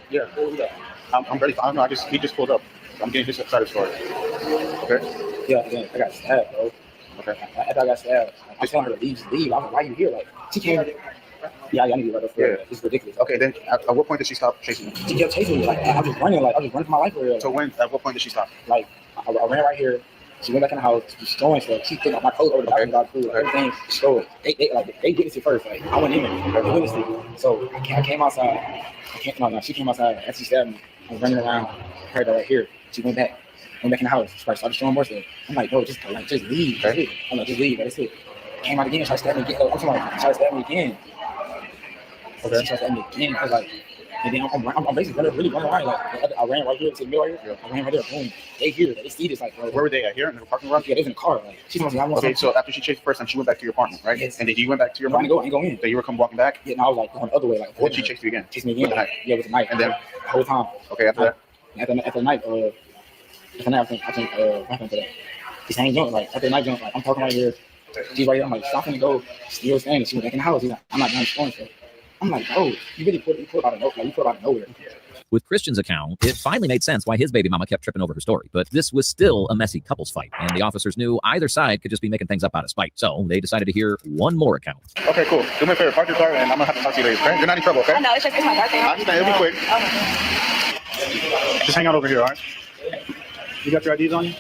Yeah. I'm ready. I don't know. He just pulled up. I'm getting his side of the story. Okay. Yeah, I got stabbed, bro. Okay. After I got stabbed, I'm telling her to leave. Just leave. I'm like, why are you here? Like she came. Yeah, I need to get right up there. It's ridiculous. Okay, then at what point did she stop chasing you? She kept chasing me. Like I was just running for my life. So at what point did she stop? Like I ran right here. She went back in the house. She was throwing stuff. She took my clothes over the bathroom, got food, everything. She stole it. They witnessed it first. Like I went in there. They witnessed it. So I came outside. She came outside and she stabbed me. I was running around. I heard her right here. She went back in the house. She started showing more stuff. I'm like, bro, just leave. That's it. I'm like, just leave. That's it. Came out again. Tried to stab me again. I'm talking about tried to stab me again. Okay. She tried to stab me again. I was like, and then I'm basically really running around. Like I ran right here to the middle right here. I ran right there. Boom. They hear that. They see this. Like, bro, where were they at? Here in the parking lot? Yeah, they was in the car. Like, she told me I want okay, so after she chased the first time, she went back to your apartment, right? Yes. And then you went back to your apartment? I didn't go in. Then you were come walking back? Yeah, and I was like going the other way. Like, then she chased you again? Chased me again. Yeah, with the knife. And then? The whole time. Okay, after that? After the night, I think what happened to that? She sang jump, like, after the night jump, like, I'm talking right here. She's right here. I'm like, stop and go. Still standing. She went back in the house. He's like, I'm not done storing stuff. I'm like, bro, you really put out of nowhere. Like, you put out of nowhere. With Christian's account, it finally made sense why his baby mama kept tripping over her story. But this was still a messy couples fight, and the officers knew either side could just be making things up out of spite. So they decided to hear one more account. Okay, cool. Do me a favor, park your car, and I'm gonna have to talk to you later. Okay? You're not in trouble, okay? I know, it's just my birthday. I understand. It'll be quick. Okay. Just hang out over here, all right? You got your IDs on you?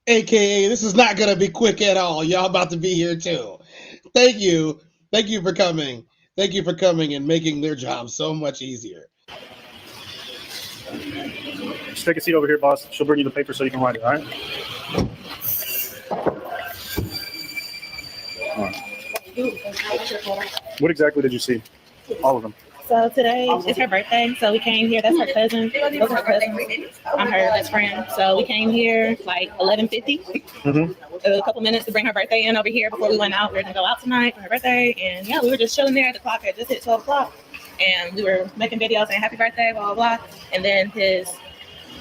AKA, this is not going to be quick at all. Y'all about to be here too. Thank you. Thank you for coming. Thank you for coming and making their job so much easier. Just take a seat over here, boss. She'll bring you the paper so you can write it, all right? All right. What exactly did you see? All of them. So today is her birthday, so we came here. That's her cousin. Those are her cousins. I'm her best friend. So we came here like 11:50. A couple minutes to bring her birthday in over here before we went out. We were gonna go out tonight for her birthday, and yeah, we were just chilling there. The clock had just hit 12 o'clock, and we were making videos saying happy birthday, blah blah blah. And then his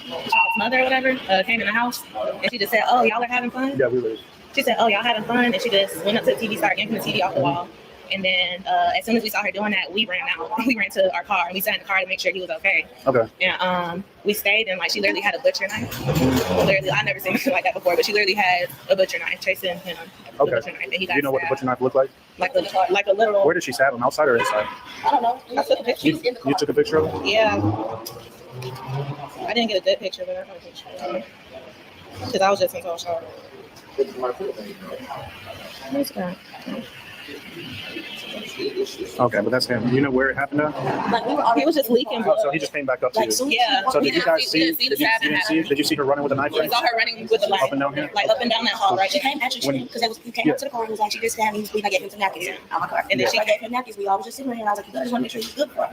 child's mother or whatever came in the house, and she just said, "Oh, y'all are having fun." Yeah, we were. She said, "Oh, y'all having fun," and she just went up to the TV, started yanking the TV off the wall. And then as soon as we saw her doing that, we ran out. We ran to our car and we sat in the car to make sure he was okay. Okay. And we stayed, and like she literally had a butcher knife. Literally, I never seen anything like that before, but she literally had a butcher knife chasing him. Okay. Butcher knife, and he got Do you know what the stabbed. butcher knife looked like? Like a literal. Where did she stab him? Outside or inside? I don't know. I took a picture. He was in the car. You took a picture of him? Yeah. I didn't get a good picture, but I got a picture. Because I was just in so shock. What's that? Okay, but that's him. Do you know where it happened at? Like he was just leaking. Oh, so he just came back up to you. Yeah. So did you guys see? We didn't see the stabbing. Did you see her running with a knife? We saw her running with the knife. Up and down here? Like up and down that hall, right? She came actually because we came up to the car and was like, she just stabbed me. I gave him some napkins out my car. And then I gave him napkins. We all was just sitting there, and I was like, I just want to make sure he's good for it.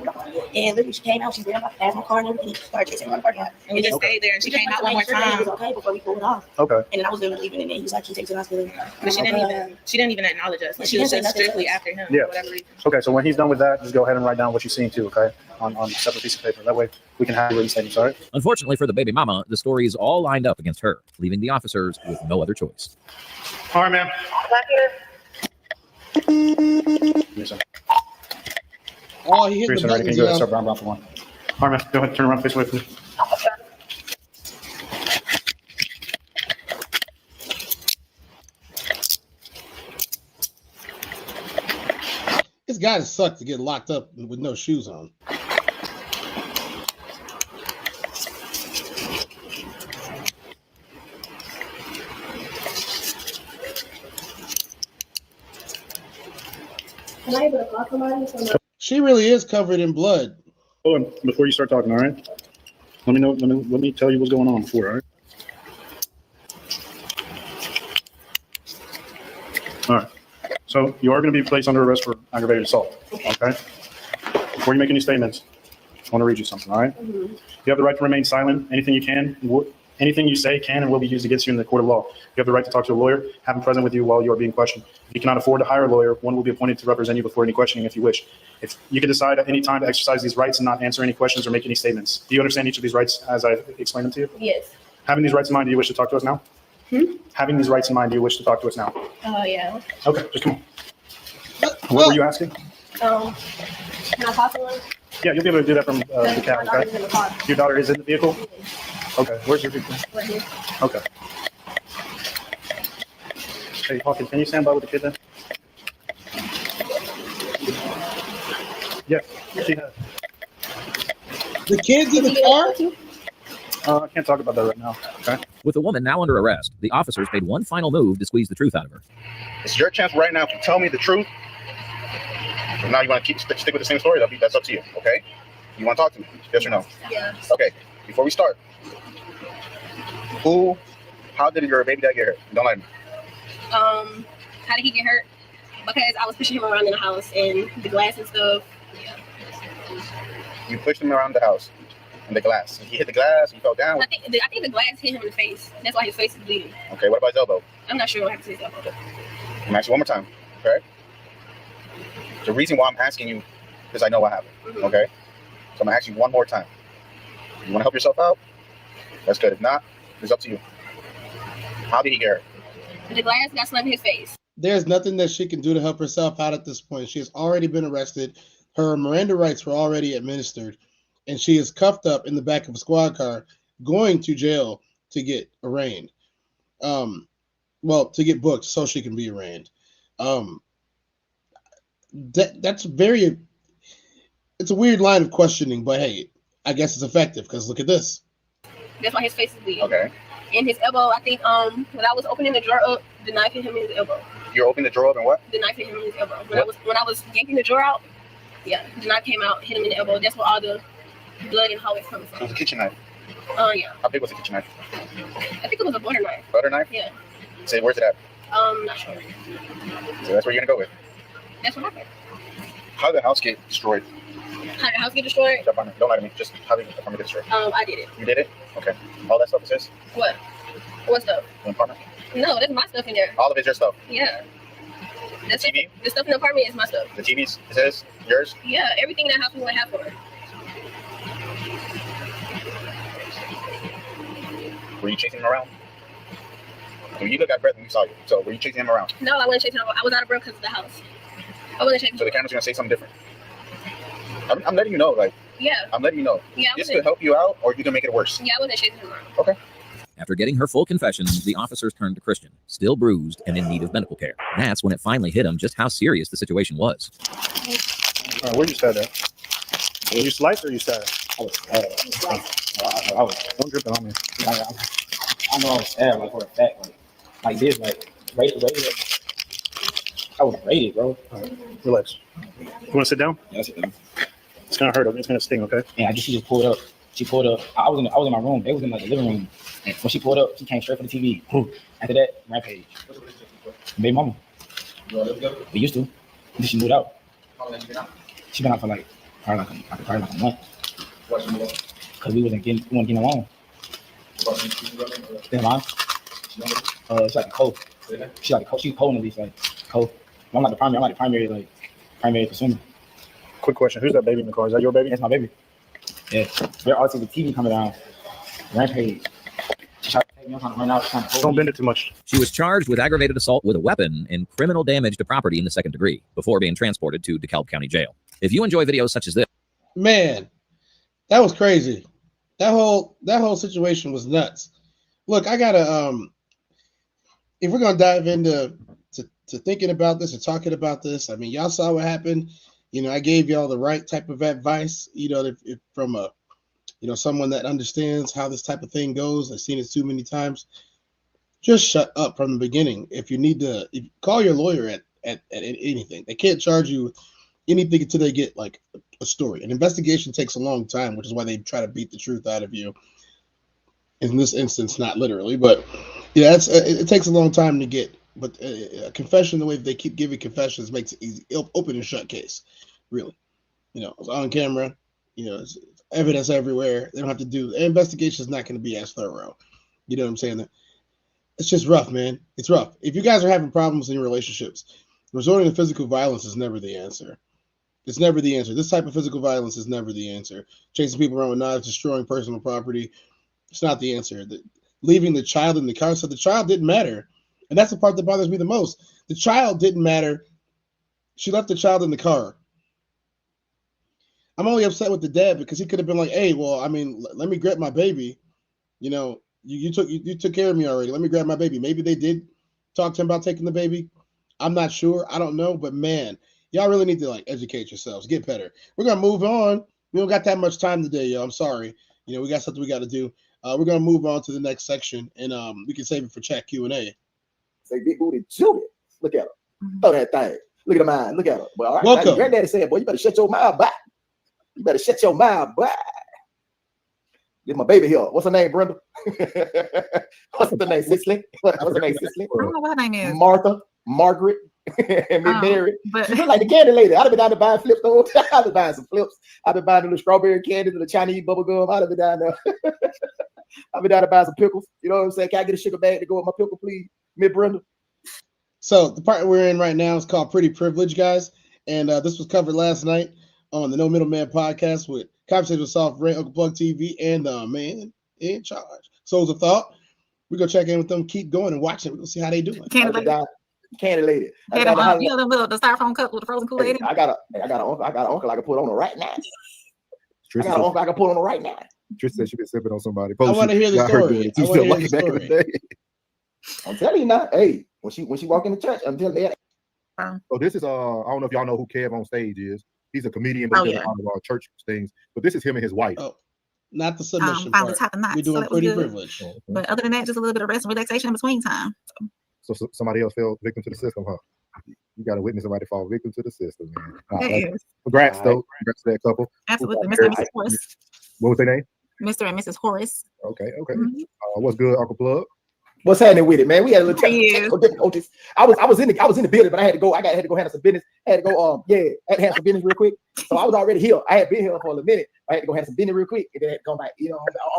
And literally, she came out. She ran up past my car and everything. Started chasing around the parking lot. And we just stayed there, and she came out one more time. It was okay before we pulled it off. Okay. And then I was literally leaving, and then he was like, "Can you take to the hospital?" But she didn't even acknowledge us. Like, she was just strictly after him. Yeah. For whatever reason. Okay, so when he's done with that, just go ahead and write down what you've seen too, okay? On a separate piece of paper. That way we can have your written statements, all right? Unfortunately for the baby mama, the stories all lined up against her, leaving the officers with no other choice. All right, ma'am. Yes, sir. Oh, he hit Teresa, the ready? Can buttons, you go ahead and yeah. start brown for one? All right, ma'am. Go ahead and turn around, face away from me. It's gotta suck to get locked up with no shoes on. Can I able to call somebody? She really is covered in blood. Hold on, before you start talking, all right? Let me tell you what's going on before, all right? All right. So you are going to be placed under arrest for aggravated assault. Okay. Before you make any statements, I want to read you something. All right. You have the right to remain silent. Anything you say can and will be used against you in the court of law. You have the right to talk to a lawyer, have him present with you while you are being questioned. If you cannot afford to hire a lawyer, one will be appointed to represent you before any questioning if you wish. If you can decide at any time to exercise these rights and not answer any questions or make any statements. Do you understand each of these rights as I explained them to you? Yes. Having these rights in mind, do you wish to talk to us now? Having these rights in mind, do you wish to talk to us now? Oh, yeah. Okay, just come on. What were you asking? Can I talk to her? Yeah, you'll be able to do that from the cab, My daughter's in the car. okay? Your daughter is in the vehicle? Okay, where's your vehicle? Right here. Okay. Hey, Hawkins, can you stand by with the kid then? Yeah, she has. The kids in the car? I can't talk about that right now, okay? With the woman now under arrest, the officers made one final move to squeeze the truth out of her. It's your chance right now to tell me the truth. If now you want to stick with the same story, that's up to you, okay? You want to talk to me? Yes or no? Yeah. Okay, before we start, how did your baby dad get hurt? Don't lie to me. How did he get hurt? Because I was pushing him around in the house and the glass and stuff. You pushed him around the house and the glass. He hit the glass, he fell down. I think the glass hit him in the face. That's why his face is bleeding. Okay, what about his elbow? I'm not sure what happened to his elbow. I'm gonna ask you one more time, okay? The reason why I'm asking you is I know what happened, okay? So I'm gonna ask you one more time. You wanna help yourself out? That's good. If not, it's up to you. How did he get hurt? The glass got slammed in his face. There's nothing that she can do to help herself out at this point. She has already been arrested. Her Miranda rights were already administered, and she is cuffed up in the back of a squad car, going to jail to get arraigned. To get booked so she can be arraigned. That's very. It's a weird line of questioning, but hey, I guess it's effective because look at this. That's why his face is bleeding. Okay. And his elbow, I think, when I was opening the drawer up, the knife hit him in his elbow. You're opening the drawer up and what? The knife hit him in his elbow. When I was yanking the drawer out, yeah, the knife came out, hit him in the elbow. That's where all the blood and hallways coming It from. was a kitchen knife. Yeah. How big was the kitchen knife? I think it was a butter knife. Butter knife? Yeah. Say, where's it at? Not sure. So that's where you're gonna go with. That's what happened. How did the house get destroyed? How did the house get destroyed? Don't lie to me. Just how did the apartment get destroyed? I did it. You did it? Okay. All that stuff is his? What? What stuff? The apartment? No, that's my stuff in there. All of it's your stuff? Yeah. The TV? The stuff in the apartment is my stuff. The TV's is his? Yours? Yeah, everything in that house we would have for her. Were you chasing him around? You look out of breath when we saw you. So were you chasing him around? No, I wasn't chasing her. I was out of breath because of the house. I wasn't shaking. So the camera's gonna say something different. I'm letting you know, like. Yeah. I'm letting you know. Yeah. This could help you out, or you can make it worse. Yeah, I wasn't shaking him. Okay. After getting her full confession, the officers turned to Christian, still bruised and in need of medical care. That's when it finally hit him just how serious the situation was. All right, where you stabbed at? Were you sliced or you stabbed? I was don't grip it on me. I know I was stabbed like for a fact, like this, like rated. I was rated, bro. All right, relax. You want to sit down? Yeah, sit down. It's gonna hurt. It's gonna sting. Okay. And she just pulled up. She pulled up. I was in my room. They was in like the living room. And when she pulled up, she came straight for the TV. After that, rampage. Baby mama. We used to. And then she moved out. She been out for like probably like a month. Cause we wasn't getting along. Then mine. It's like a co. She like a co. She's co at least like co. I'm like the primary. I'm like the primary consumer. Quick question: who's that baby in the car? Is that your baby? That's my baby. Yeah. We're all seeing the TV coming down. Rampage. She tried to take me. I'm trying to run out. Don't bend it too much. She was charged with aggravated assault with a weapon and criminal damage to property in the second degree before being transported to DeKalb County Jail. If you enjoy videos such as this, man, that was crazy. That whole situation was nuts. Look, I gotta if we're gonna dive into thinking about this or talking about this, I mean, y'all saw what happened. You know, I gave y'all the right type of advice. You know, if from a someone that understands how this type of thing goes. I've seen it too many times. Just shut up from the beginning. If you need to, call your lawyer at anything. They can't charge you with anything until they get like a story. An investigation takes a long time, which is why they try to beat the truth out of you. In this instance, not literally, but yeah, it takes a long time to get. But a confession, the way they keep giving confessions, makes it easy. Open and shut case, really. You know, it's on camera. You know, it's evidence everywhere. They don't have to do. The investigation is not going to be as thorough. You know what I'm saying? It's just rough, man. It's rough. If you guys are having problems in your relationships, resorting to physical violence is never the answer. It's never the answer. This type of physical violence is never the answer. Chasing people around with knives, destroying personal property, it's not the answer. Leaving the child in the car, so the child didn't matter. And that's the part that bothers me the most. The child didn't matter. She left the child in the car. I'm only upset with the dad because he could have been like, hey, well, I mean, let me grab my baby. You know, you took care of me already. Let me grab my baby. Maybe they did talk to him about taking the baby. I'm not sure. I don't know. But man, y'all really need to like educate yourselves. Get better. We're going to move on. We don't got that much time today, yo. I'm sorry. You know, we got something we got to do. We're going to move on to the next section, and we can save it for chat Q&A. Say big booty Judy. Look at her. Throw that thing. Look at her mind. Look at her. Well, all right. Welcome. Granddaddy said, boy, you better shut your mouth, boy. You better shut your mouth, boy. This my baby here. What's her name, Brenda? What's her name, Cicely? What's her name, Cicely? I don't know what her name is. Martha, Margaret, and Miss Mary. But she look like the candy lady. I've been down there buying flips the whole time. I've been buying some flips. I've been buying the little strawberry candies and the Chinese bubble gum. I've been down there. I've been down there buying some pickles. You know what I'm saying? Can I get a sugar bag to go with my pickle, please, Miss Brenda? So the part we're in right now is called Pretty Privilege, guys. And this was covered last night on the No Middleman podcast with Conversation with Soft Ray, Uncle Plug TV, and the man in charge. Souls of Thought. We're going to check in with them, keep going and watching. We're going to see how they doing. Candy lady. You know the styrofoam cup with the frozen Kool-Aid in it? I got an uncle I can put on her right now. I got an uncle I can put on her right now. Tristan said she been sipping on somebody. I want to hear the story. I want to hear the story. I'm telling you now. Hey, when she walk in the church, I'm telling you. So this is I don't know if y'all know who Kev on stage is. He's a comedian, but he does a lot of our church things. But this is him and his wife. Oh, not the submission finally part. top of We're doing so Pretty Privilege. But other than that, just a little bit of rest and relaxation in between time. So somebody else fell victim to the system, huh? You got to witness somebody fall victim to the system, man. Congrats, though. Congrats to that couple. Absolutely, Mr. and Mrs. Horace. What was their name? Mr. and Mrs. Horace. Okay. What's good, Uncle Plug? What's happening with it, man? We had a little technical difficulties. I was in the building, but I had to go handle some business. I had to go I had to handle some business real quick. So I was already here. I had been here for a minute. I had to go handle some business real quick, and then I had to come back. You know,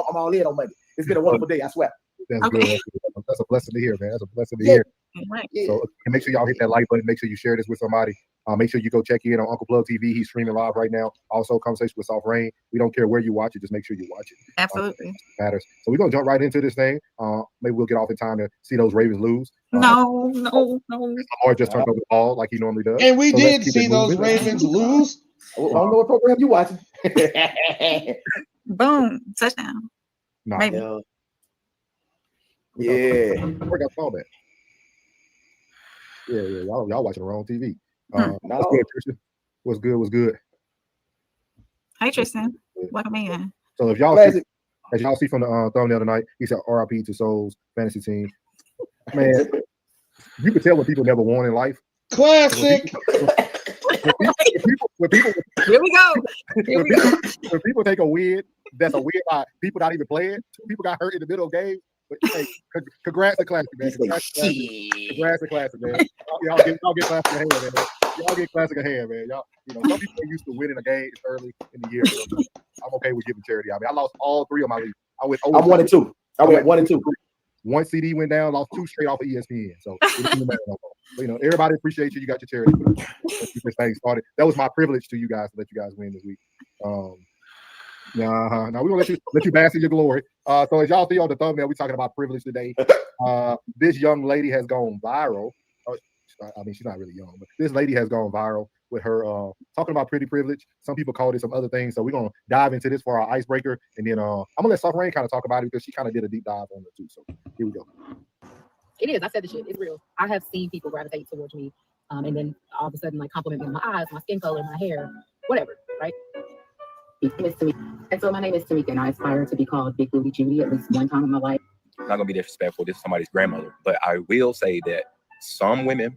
I'm all in on Monday. It's been a wonderful day, I swear. That's good. That's a blessing to hear, man. That's a blessing to hear. Right. So make sure y'all hit that like button. Make sure you share this with somebody. Make sure you go check in on Uncle Plug TV. He's streaming live right now. Also, Conversation with Soft Rain. We don't care where you watch it. Just make sure you watch it. Absolutely. Matters. So we're going to jump right into this thing. Maybe we'll get off in time to see those Ravens lose. No. Lamar just turned over the ball like he normally does. And we So did see those Ravens lose. I don't know what program you watching. Boom. Touchdown. Nah. Maybe. Yeah. Where got saw that? Yeah. Y'all watching the wrong TV. No. What's good, Tristan? What's good? Hey, Tristan. Welcome in. So if y'all see, as y'all see from the thumbnail tonight, he said RIP to Souls fantasy team. Man, you can tell when people never won in life. Classic. When people Here we go. when people take a win, that's a win by people not even playing. People got hurt in the middle of games. But hey, congrats to Classic, man. Congrats to Classic, man. Y'all get Classic a hand, man. Y'all get Classic a hand, man. Y'all, some people are used to winning a game early in the year. So I'm okay with giving charity. I mean, I lost all 3 of my leagues. I went 1-2. I went 1-2. One CD went down, lost 2 straight off of ESPN. So everybody appreciate you. You got your charity. This thing started. That was my privilege to you guys to let you guys win this week. Now we're gonna let you bask in your glory. So as y'all see on the thumbnail, we're talking about privilege today. This young lady has gone viral. I mean, she's not really young, but this lady has gone viral with her talking about pretty privilege. Some people call it some other things. So we're gonna dive into this for our icebreaker, and then I'm gonna let Soft Rain kind of talk about it because she kind of did a deep dive on it too. So here we go. It is. I said the shit. It's real. I have seen people gravitate towards me, and then all of a sudden, like, compliment me on my eyes, my skin color, my hair, whatever, right? Miss Tamika. And so my name is Tamika, and I aspire to be called Big Booty Judy at least one time in my life. I'm not gonna be disrespectful. This is somebody's grandmother, but I will say that some women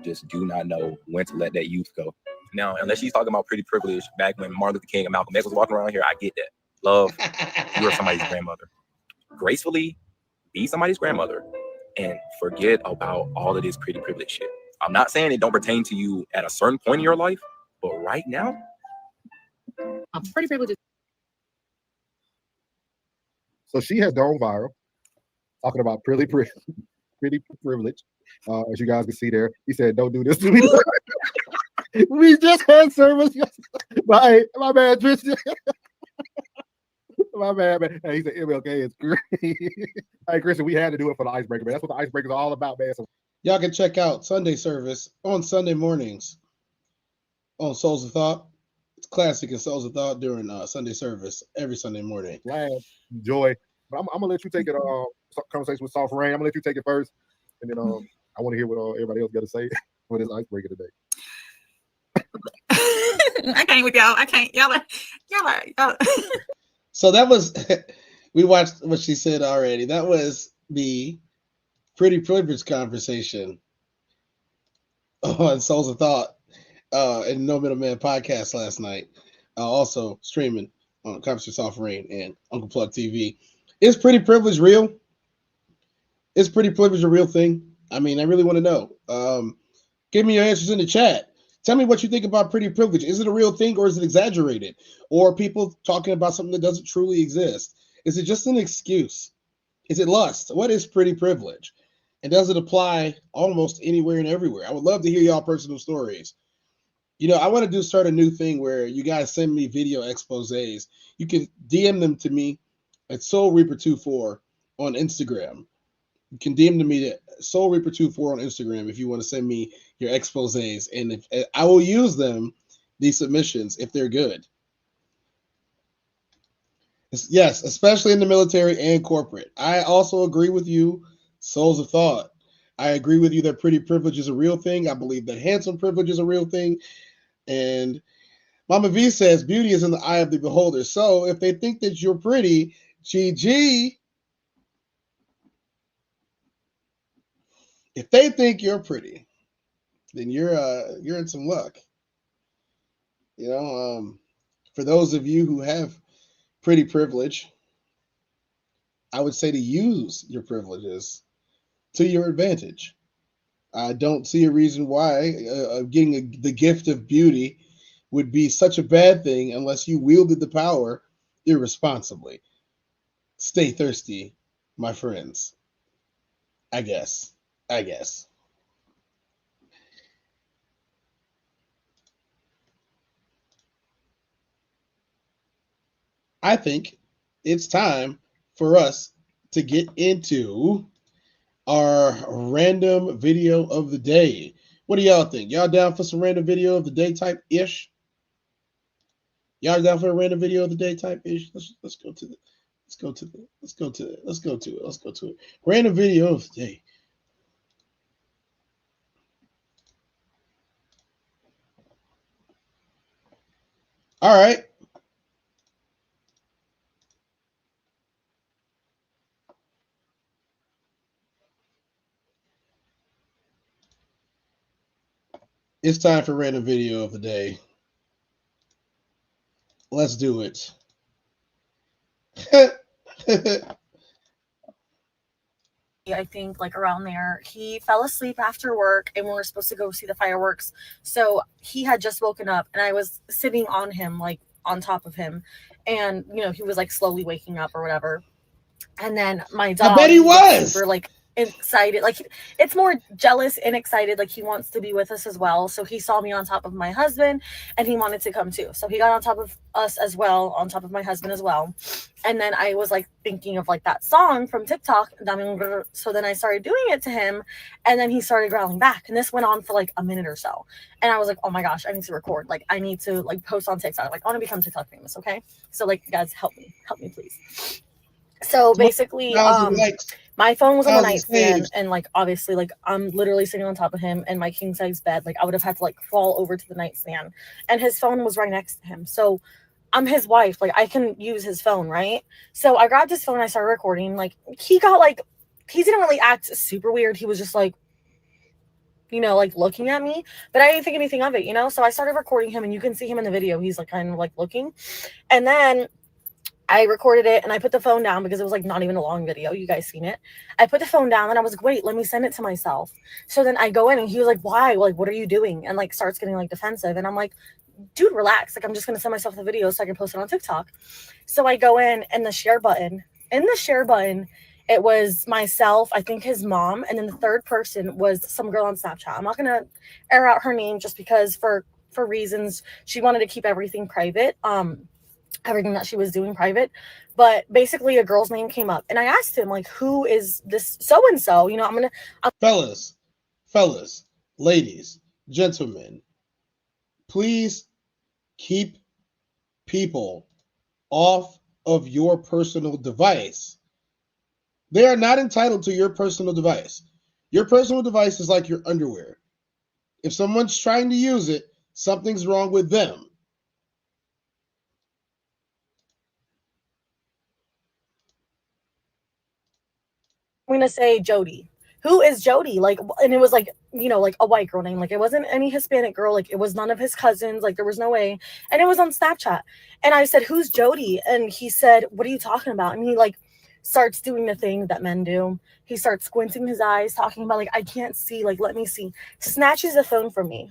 just do not know when to let that youth go. Now, unless she's talking about pretty privilege back when Martin Luther King and Malcolm X was walking around here, I get that. Love, you're somebody's grandmother. Gracefully be somebody's grandmother and forget about all of this pretty privilege shit. I'm not saying it don't pertain to you at a certain point in your life, but right now, Pretty privilege. So she has gone viral talking about pretty privilege. As you guys can see there, he said, "Don't do this to me." We just had service. My man, Tristan. My man. Hey, he said MLK is great. Hey, Christian, we had to do it for the icebreaker, man. That's what the icebreaker is all about, man. So y'all can check out Sunday service on Sunday mornings on Souls of Thought. It's classic in Souls of Thought during Sunday service every Sunday morning. Glad, joy. But I'm gonna let you take it. Conversation with Soft Rain. I'm gonna let you take it first, and then I want to hear what everybody else got to say for this icebreaker today. I can't with y'all. I can't. Y'all are. So that was, we watched what she said already. That was the pretty privilege conversation on Souls of Thought and No Middleman podcast last night. Also streaming on Conversation Soft Rain and Uncle Plug TV. Is pretty privilege real? Is pretty privilege a real thing? I mean, I really want to know. Give me your answers in the chat. Tell me what you think about pretty privilege. Is it a real thing or is it exaggerated? Or people talking about something that doesn't truly exist? Is it just an excuse? Is it lust? What is pretty privilege? And does it apply almost anywhere and everywhere? I would love to hear y'all personal stories. I want to start a new thing where you guys send me video exposés. You can DM them to me at Soul Reaper 24 on Instagram. You can DM to me at Soul Reaper 24 on Instagram if you want to send me your exposés, and if I will use them, these submissions, if they're good. Yes, especially in the military and corporate. I also agree with you, Souls of Thought. I agree with you that pretty privilege is a real thing. I believe that handsome privilege is a real thing. And Mama V says beauty is in the eye of the beholder. So if they think that you're pretty, GG. If they think you're pretty, then you're in some luck. For those of you who have pretty privilege, I would say to use your privileges to your advantage. I don't see a reason why getting the gift of beauty would be such a bad thing unless you wielded the power irresponsibly. Stay thirsty, my friends. I guess. I think it's time for us to get into our random video of the day. What do y'all think? Y'all down for some random video of the day type ish? Y'all down for a random video of the day type ish? Let's go to it. Random video of the day. All right. It's time for random video of the day. Let's do it. I think like around there, he fell asleep after work and we were supposed to go see the fireworks. So he had just woken up and I was sitting on him, like on top of him. And, you know, he was like slowly waking up or whatever. And then my dog, I bet he was super like excited, like it's more jealous and excited, like he wants to be with us as well. So he saw me on top of my husband and he wanted to come too, so he got on top of us as well, on top of my husband as well. And then I was like thinking of like that song from TikTok, so then I started doing it to him and then he started growling back, and this went on for like a minute or so. And I was like, oh my gosh, I need to record, like I need to like post on TikTok, like I want to become TikTok famous. Okay, so like guys, help me please. So basically, my phone was on the nightstand, and like obviously, like I'm literally sitting on top of him in my king size bed. Like I would have had to like crawl over to the nightstand, and his phone was right next to him. So I'm his wife, like I can use his phone, right? So I grabbed his phone, and I started recording. Like he didn't really act super weird. He was just like, you know, like looking at me, but I didn't think anything of it, you know? So I started recording him, and you can see him in the video. He's like kind of like looking, and then I recorded it and I put the phone down because it was like not even a long video. You guys seen it. I put the phone down and I was like, wait, let me send it to myself. So then I go in and he was like, why? Like, what are you doing? And like starts getting like defensive. And I'm like, dude, relax. Like, I'm just going to send myself the video so I can post it on TikTok. So I go in and the share button, it was myself, I think his mom. And then the third person was some girl on Snapchat. I'm not going to air out her name just because for reasons she wanted to keep everything private. Everything that she was doing private, but basically a girl's name came up and I asked him like, who is this so-and-so? You know, I'm fellas, ladies, gentlemen, please keep people off of your personal device. They are not entitled to your personal device. Your personal device is like your underwear. If someone's trying to use it, something's wrong with them. going to say Jody. Who is Jody? Like, and it was like, you know, like a white girl name. Like it wasn't any Hispanic girl. Like it was none of his cousins. Like there was no way. And it was on Snapchat. And I said, who's Jody? And he said, what are you talking about? And he like starts doing the thing that men do. He starts squinting his eyes, talking about like, I can't see. Like, let me see. Snatches the phone from me.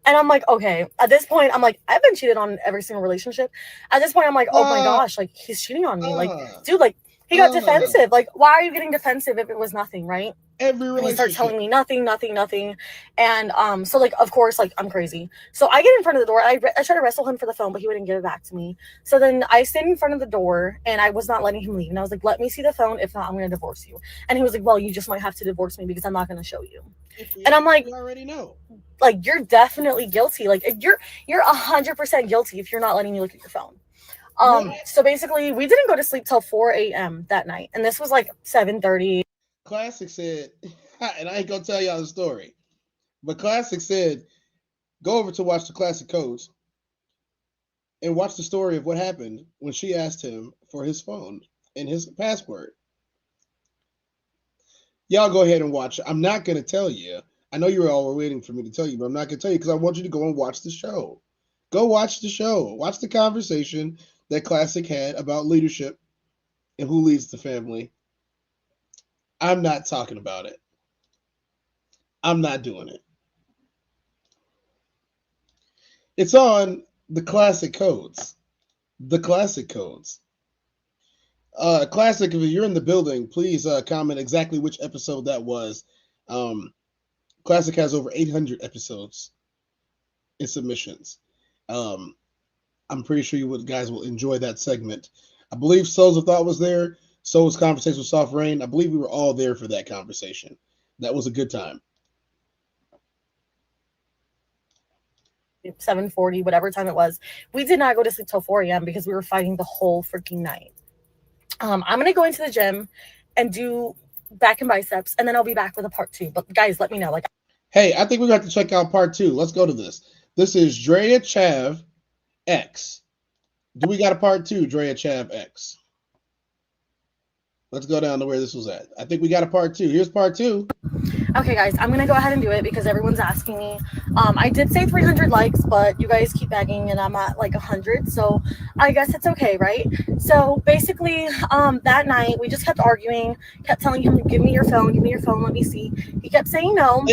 And I'm like, okay. At this point, I'm like, I've been cheated on in every single relationship. At this point, I'm like, oh my gosh, like he's cheating on me. Like, dude, like he got defensive. Like, why are you getting defensive if it was nothing, right? Every relationship. And he starts telling me nothing. And so like, of course, like I'm crazy. So I get in front of the door. I try to wrestle him for the phone, but he wouldn't give it back to me. So then I stand in front of the door and I was not letting him leave. And I was like, let me see the phone. If not, I'm going to divorce you. And he was like, well, you just might have to divorce me because I'm not going to show you. And I'm like, you already know. Like, you're definitely guilty. Like you're 100% guilty if you're not letting me look at your phone. So basically we didn't go to sleep till 4 a.m. that night. And this was like 7:30. Classic said, and I ain't gonna tell y'all the story, but Classic said, go over to watch the Classic Codes and watch the story of what happened when she asked him for his phone and his password. Y'all go ahead and watch it. I'm not gonna tell you. I know you were all waiting for me to tell you, but I'm not gonna tell you because I want you to go and watch the show. Go watch the show. Watch the conversation that Classic had about leadership and who leads the family. I'm not talking about it. I'm not doing it. It's on the Classic Codes. The Classic Codes. Classic, if you're in the building, please comment exactly which episode that was. Classic has over 800 episodes in submissions. I'm pretty sure you guys will enjoy that segment. I believe Souls of Thought was there. So was Conversation with Soft Rain. I believe we were all there for that conversation. That was a good time. 7:40, whatever time it was. We did not go to sleep till 4 a.m. because we were fighting the whole freaking night. I'm gonna go into the gym and do back and biceps, and then I'll be back with a part 2. But guys, let me know. Like, hey, I think we got to check out part 2. Let's go to this. This is Drea Chav X. Do we got a part 2, Drea Chav X? Let's go down to where this was at. I think we got a part 2. Here's part 2. Okay, guys, I'm gonna go ahead and do it because everyone's asking me. I did say 300 likes, but you guys keep begging, and I'm at like 100, so I guess it's okay, right? So basically, that night we just kept arguing, kept telling him, "Give me your phone, let me see." He kept saying no,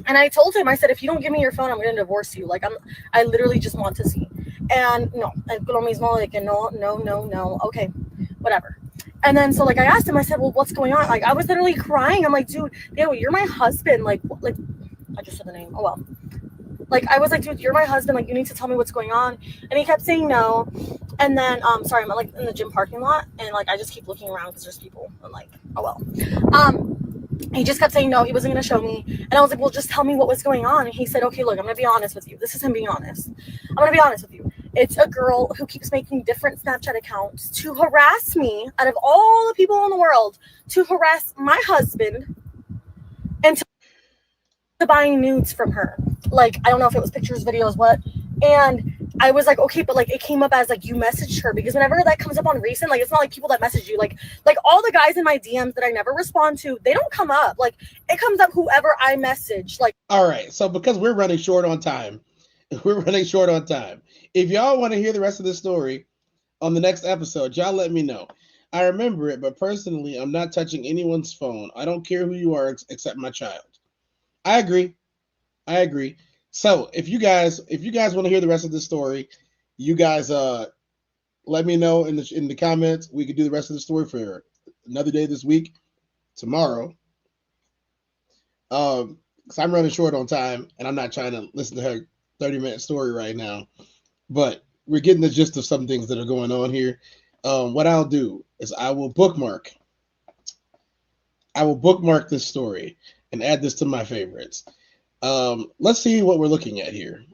and I told him, I said, "If you don't give me your phone, I'm gonna divorce you. Like, I literally just want to see." And no, lo mismo de que no. Okay, whatever. And then so like I asked him, I said, well, what's going on? Like I was literally crying. I'm like, dude, you're my husband. Like I just said the name. Oh well. Like I was like, dude, you're my husband. Like you need to tell me what's going on. And he kept saying no. And then sorry, I'm like in the gym parking lot, and like I just keep looking around because there's people. I'm like, oh well. He just kept saying no, he wasn't gonna show me. And I was like, well, just tell me what was going on. And he said, okay, look, I'm gonna be honest with you. This is him being honest. I'm gonna be honest with you. It's a girl who keeps making different Snapchat accounts to harass me out of all the people in the world, to harass my husband and to buying nudes from her. Like, I don't know if it was pictures, videos, what. And I was like, okay, but like it came up as like you messaged her, because whenever that comes up on recent, like it's not like people that message you, like all the guys in my DMs that I never respond to, they don't come up. Like it comes up whoever I message. Like, all right, so because we're running short on time, if y'all want to hear the rest of this story on the next episode, y'all let me know. I remember it, but personally, I'm not touching anyone's phone. I don't care who you are except my child. I agree. So if you guys want to hear the rest of the story, you guys let me know in the comments. We could do the rest of the story for another day this week, tomorrow. Because I'm running short on time and I'm not trying to listen to her 30-minute story right now. But we're getting the gist of some things that are going on here. What I'll do is I will bookmark this story and add this to my favorites. Let's see what we're looking at here.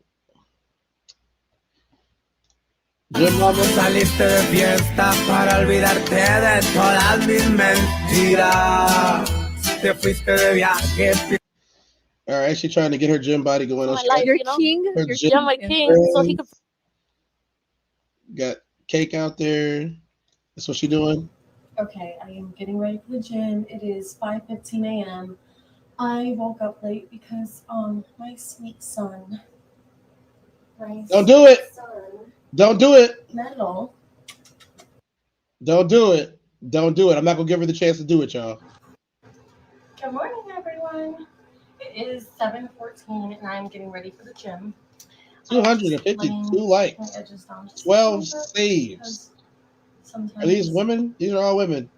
Saliste de fiesta para olvidarte de todas mis mentiras. Te fuiste de viaje. All right, she's trying to get her gym body going. Like your king, your gym like king, so he could. Got cake out there. That's what she doing. Okay, I am getting ready for the gym. It is 5:15 a.m. I woke up late because my sweet son. Don't do it. Don't do it. Not at all. Don't do it. I'm not gonna give her the chance to do it, y'all. Good morning, everyone. It is 7:14 and I'm getting ready for the gym. 252 likes. 12 saves. Are these women? These are all women.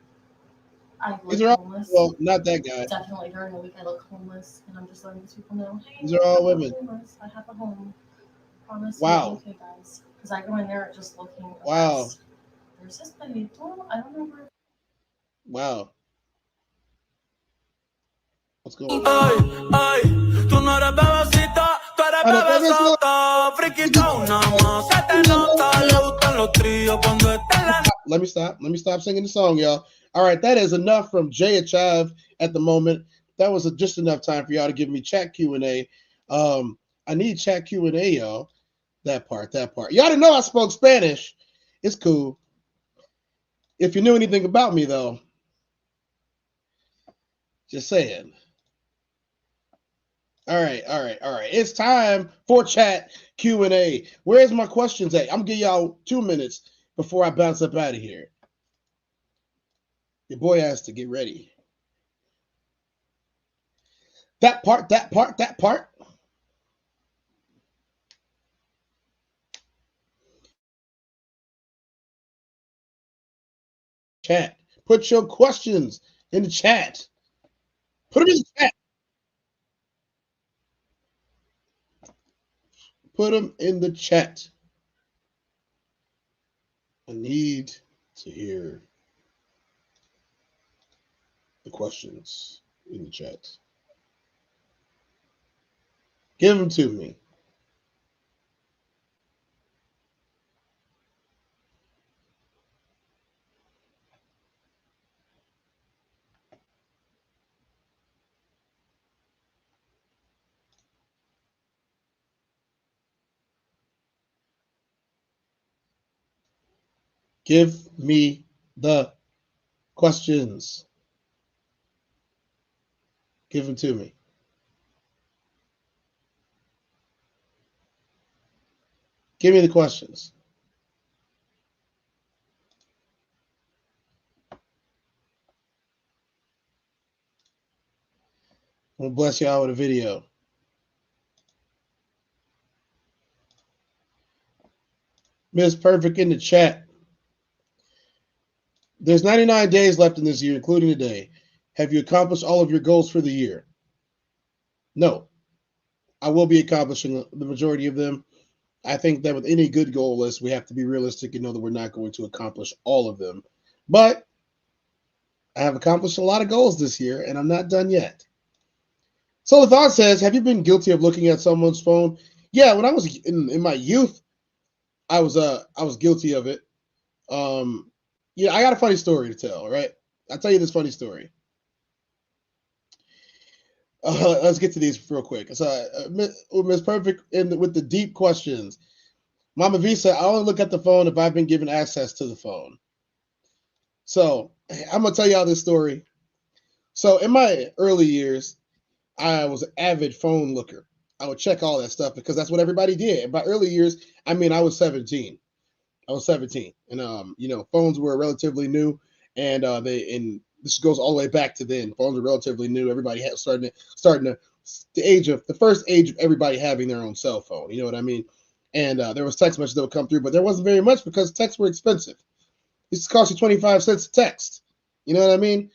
These are all homeless. Well, not that guy. Definitely during the week I look homeless, and I'm just letting these people know, hey, these are all women. Homeless. I have a home. Promise. Wow. Okay, guys. Because I go in there just looking. Wow. There's this lady. I don't know where. Wow. What's going on? Ay, tú no eres bebecita, tú eres bebesota. Friquita una más, se te nota, le gustan los tríos cuando está en la. Let me stop singing the song, y'all. All right, that is enough from Jay Chav at the moment. That was just enough time for y'all to give me chat Q&A. I need chat Q&A, y'all. That part. Y'all didn't know I spoke Spanish. It's cool. If you knew anything about me, though, just saying. All right. It's time for chat Q&A. Where's my questions at? I'm gonna give y'all 2 minutes before I bounce up out of here. Your boy has to get ready. That part. Chat. Put your questions in the chat. Put them in the chat. Put them in the chat. I need to hear the questions in the chat. Give them to me. Give me the questions. Give them to me. Give me the questions. I'm going to bless y'all with a video. Miss Perfect in the chat. There's 99 days left in this year, including today. Have you accomplished all of your goals for the year? No. I will be accomplishing the majority of them. I think that with any good goal list, we have to be realistic and know that we're not going to accomplish all of them. But I have accomplished a lot of goals this year, and I'm not done yet. So the thought says, have you been guilty of looking at someone's phone? Yeah, when I was in my youth, I was guilty of it. Yeah, I got a funny story to tell, right? I'll tell you this funny story. Let's get to these real quick. So, Miss Perfect, with the deep questions. Mama V said, I only look at the phone if I've been given access to the phone. So, I'm going to tell y'all this story. So, in my early years, I was an avid phone looker. I would check all that stuff because that's what everybody did. And by early years, I mean, I was 17. And phones were relatively new, and this goes all the way back to then. Phones were relatively new. Everybody had starting the first age of everybody having their own cell phone. You know what I mean? And there was text messages that would come through, but there wasn't very much because texts were expensive. It used to cost you 25 cents a text. You know what I mean?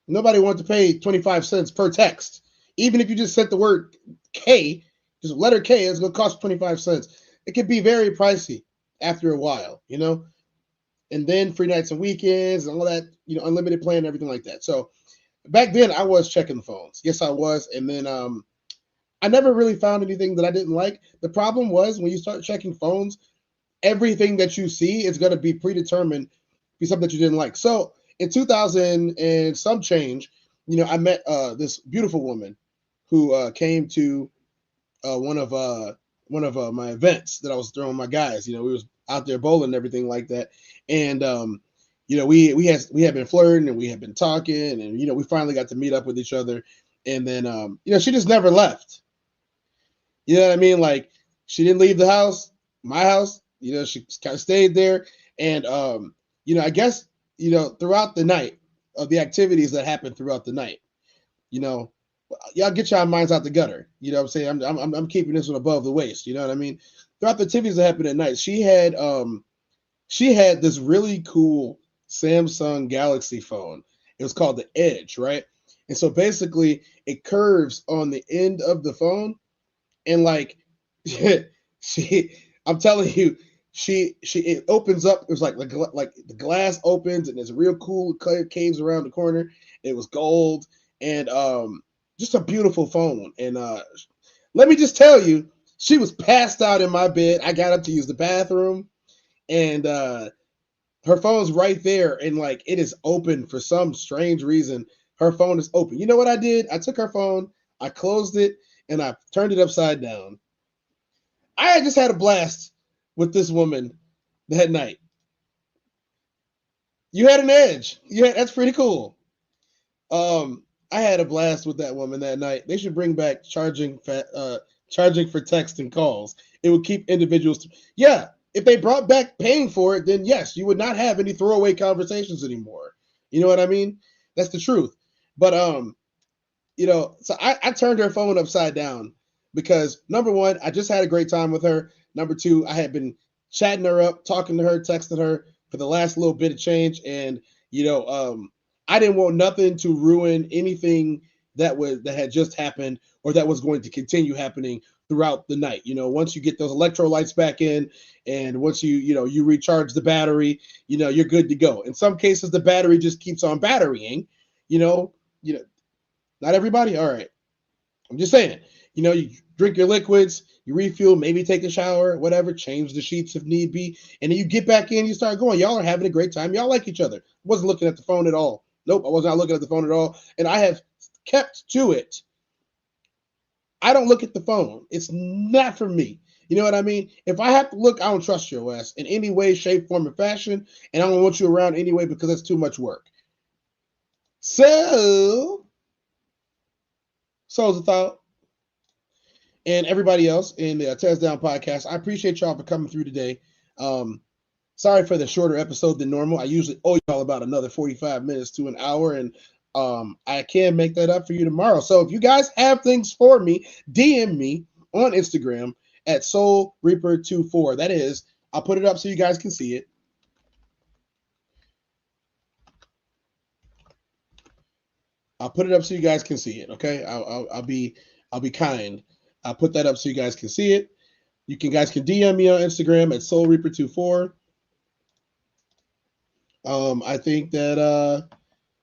Nobody wanted to pay 25 cents per text. Even if you just sent the word K, just letter K, it's going to cost 25 cents. It could be very pricey after a while, you know? And then free nights and weekends and all that, unlimited plan and everything like that. So back then I was checking the phones. Yes, I was. And then I never really found anything that I didn't like. The problem was when you start checking phones, everything that you see is going to be predetermined, be something that you didn't like. So in 2000 and some change, I met this beautiful woman who came to one of my events that I was throwing my guys. We was out there bowling and everything like that. And we had been flirting and we had been talking, and we finally got to meet up with each other. And then she just never left. You know what I mean? Like, she didn't leave the house, my house. She kind of stayed there. And I guess throughout the night of the activities that happened throughout the night, y'all get your minds out the gutter. You know what I'm saying? I'm keeping this one above the waist. You know what I mean? Throughout the activities that happened at night, she had this really cool Samsung Galaxy phone. It was called the Edge, right? And so basically it curves on the end of the phone, and like I'm telling you, it opens up. It was like the glass opens and there's real cool caves around the corner. It was gold and just a beautiful phone. And let me just tell you, she was passed out in my bed. I got up to use the bathroom, and her phone's right there, and like it is open for some strange reason. Her phone is open. You know what I did? I took her phone, I closed it, and I turned it upside down. I had just had a blast with this woman that night. You had an edge. Yeah, that's pretty cool. I had a blast with that woman that night. They should bring back charging for text and calls. It would keep individuals. Yeah, if they brought back paying for it, then yes, you would not have any throwaway conversations anymore. You know what I mean? That's the truth. But so I turned her phone upside down because, number one, I just had a great time with her. Number two, I had been chatting her up, talking to her, texting her for the last little bit of change, and I didn't want nothing to ruin anything that had just happened or that was going to continue happening throughout the night. Once you get those electrolytes back in, and once you recharge the battery, you're good to go. In some cases, the battery just keeps on batterying. Not everybody. All right, I'm just saying. You drink your liquids, you refuel, maybe take a shower, whatever, change the sheets if need be, and then you get back in, you start going. Y'all are having a great time. Y'all like each other. I wasn't looking at the phone at all. Nope, I was not looking at the phone at all, and I have kept to it. I don't look at the phone. It's not for me. You know what I mean? If I have to look, I don't trust your ass in any way, shape, form, or fashion, and I don't want you around anyway because it's too much work. So's a thought. And everybody else in the Test Down podcast, I appreciate y'all for coming through today. Sorry for the shorter episode than normal. I usually owe y'all about another 45 minutes to an hour, and I can make that up for you tomorrow. So if you guys have things for me, DM me on Instagram at SoulReaper24. That is, I'll put it up so you guys can see it. I'll put it up so you guys can see it. Okay, I'll be kind. I'll put that up so you guys can see it. You guys can DM me on Instagram at SoulReaper24. I think that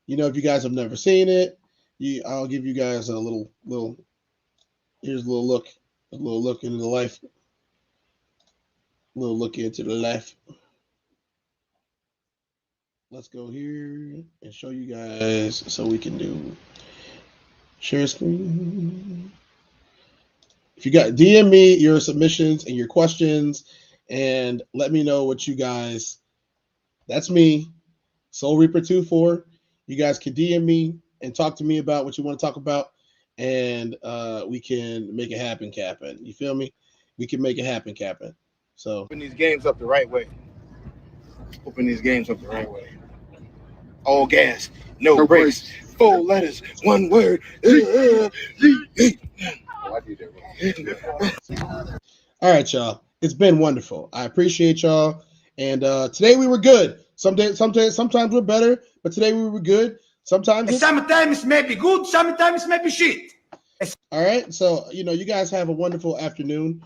if you guys have never seen it, I'll give you guys a little. Here's a little look into the life. A little look into the life. Let's go here and show you guys so we can do share screen. If you got, DM me your submissions and your questions and let me know what you guys. That's me, SoulReaper24. You guys can DM me and talk to me about what you want to talk about, and we can make it happen, Cap'n. You feel me? We can make it happen, Cap'n. So open these games up the right way. Open these games up the right way. All gas, no brakes. 4 letters, 1 word. All right, y'all. It's been wonderful. I appreciate y'all. And today we were good. Sometimes we're better, but today we were good. Sometimes maybe good, sometimes maybe shit. All right. So, you guys have a wonderful afternoon.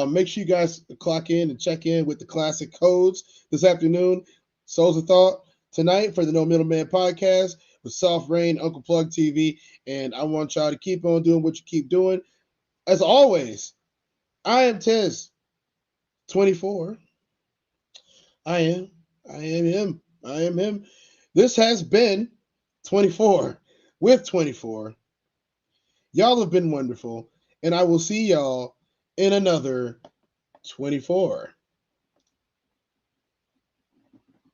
Make sure you guys clock in and check in with the classic codes this afternoon. Souls of Thought tonight for the No Middleman podcast with Soft Rain, Uncle Plug TV. And I want y'all to keep on doing what you keep doing. As always, I am Tez 24. I am him. I am him. This has been 24 with 24. Y'all have been wonderful, and I will see y'all in another 24.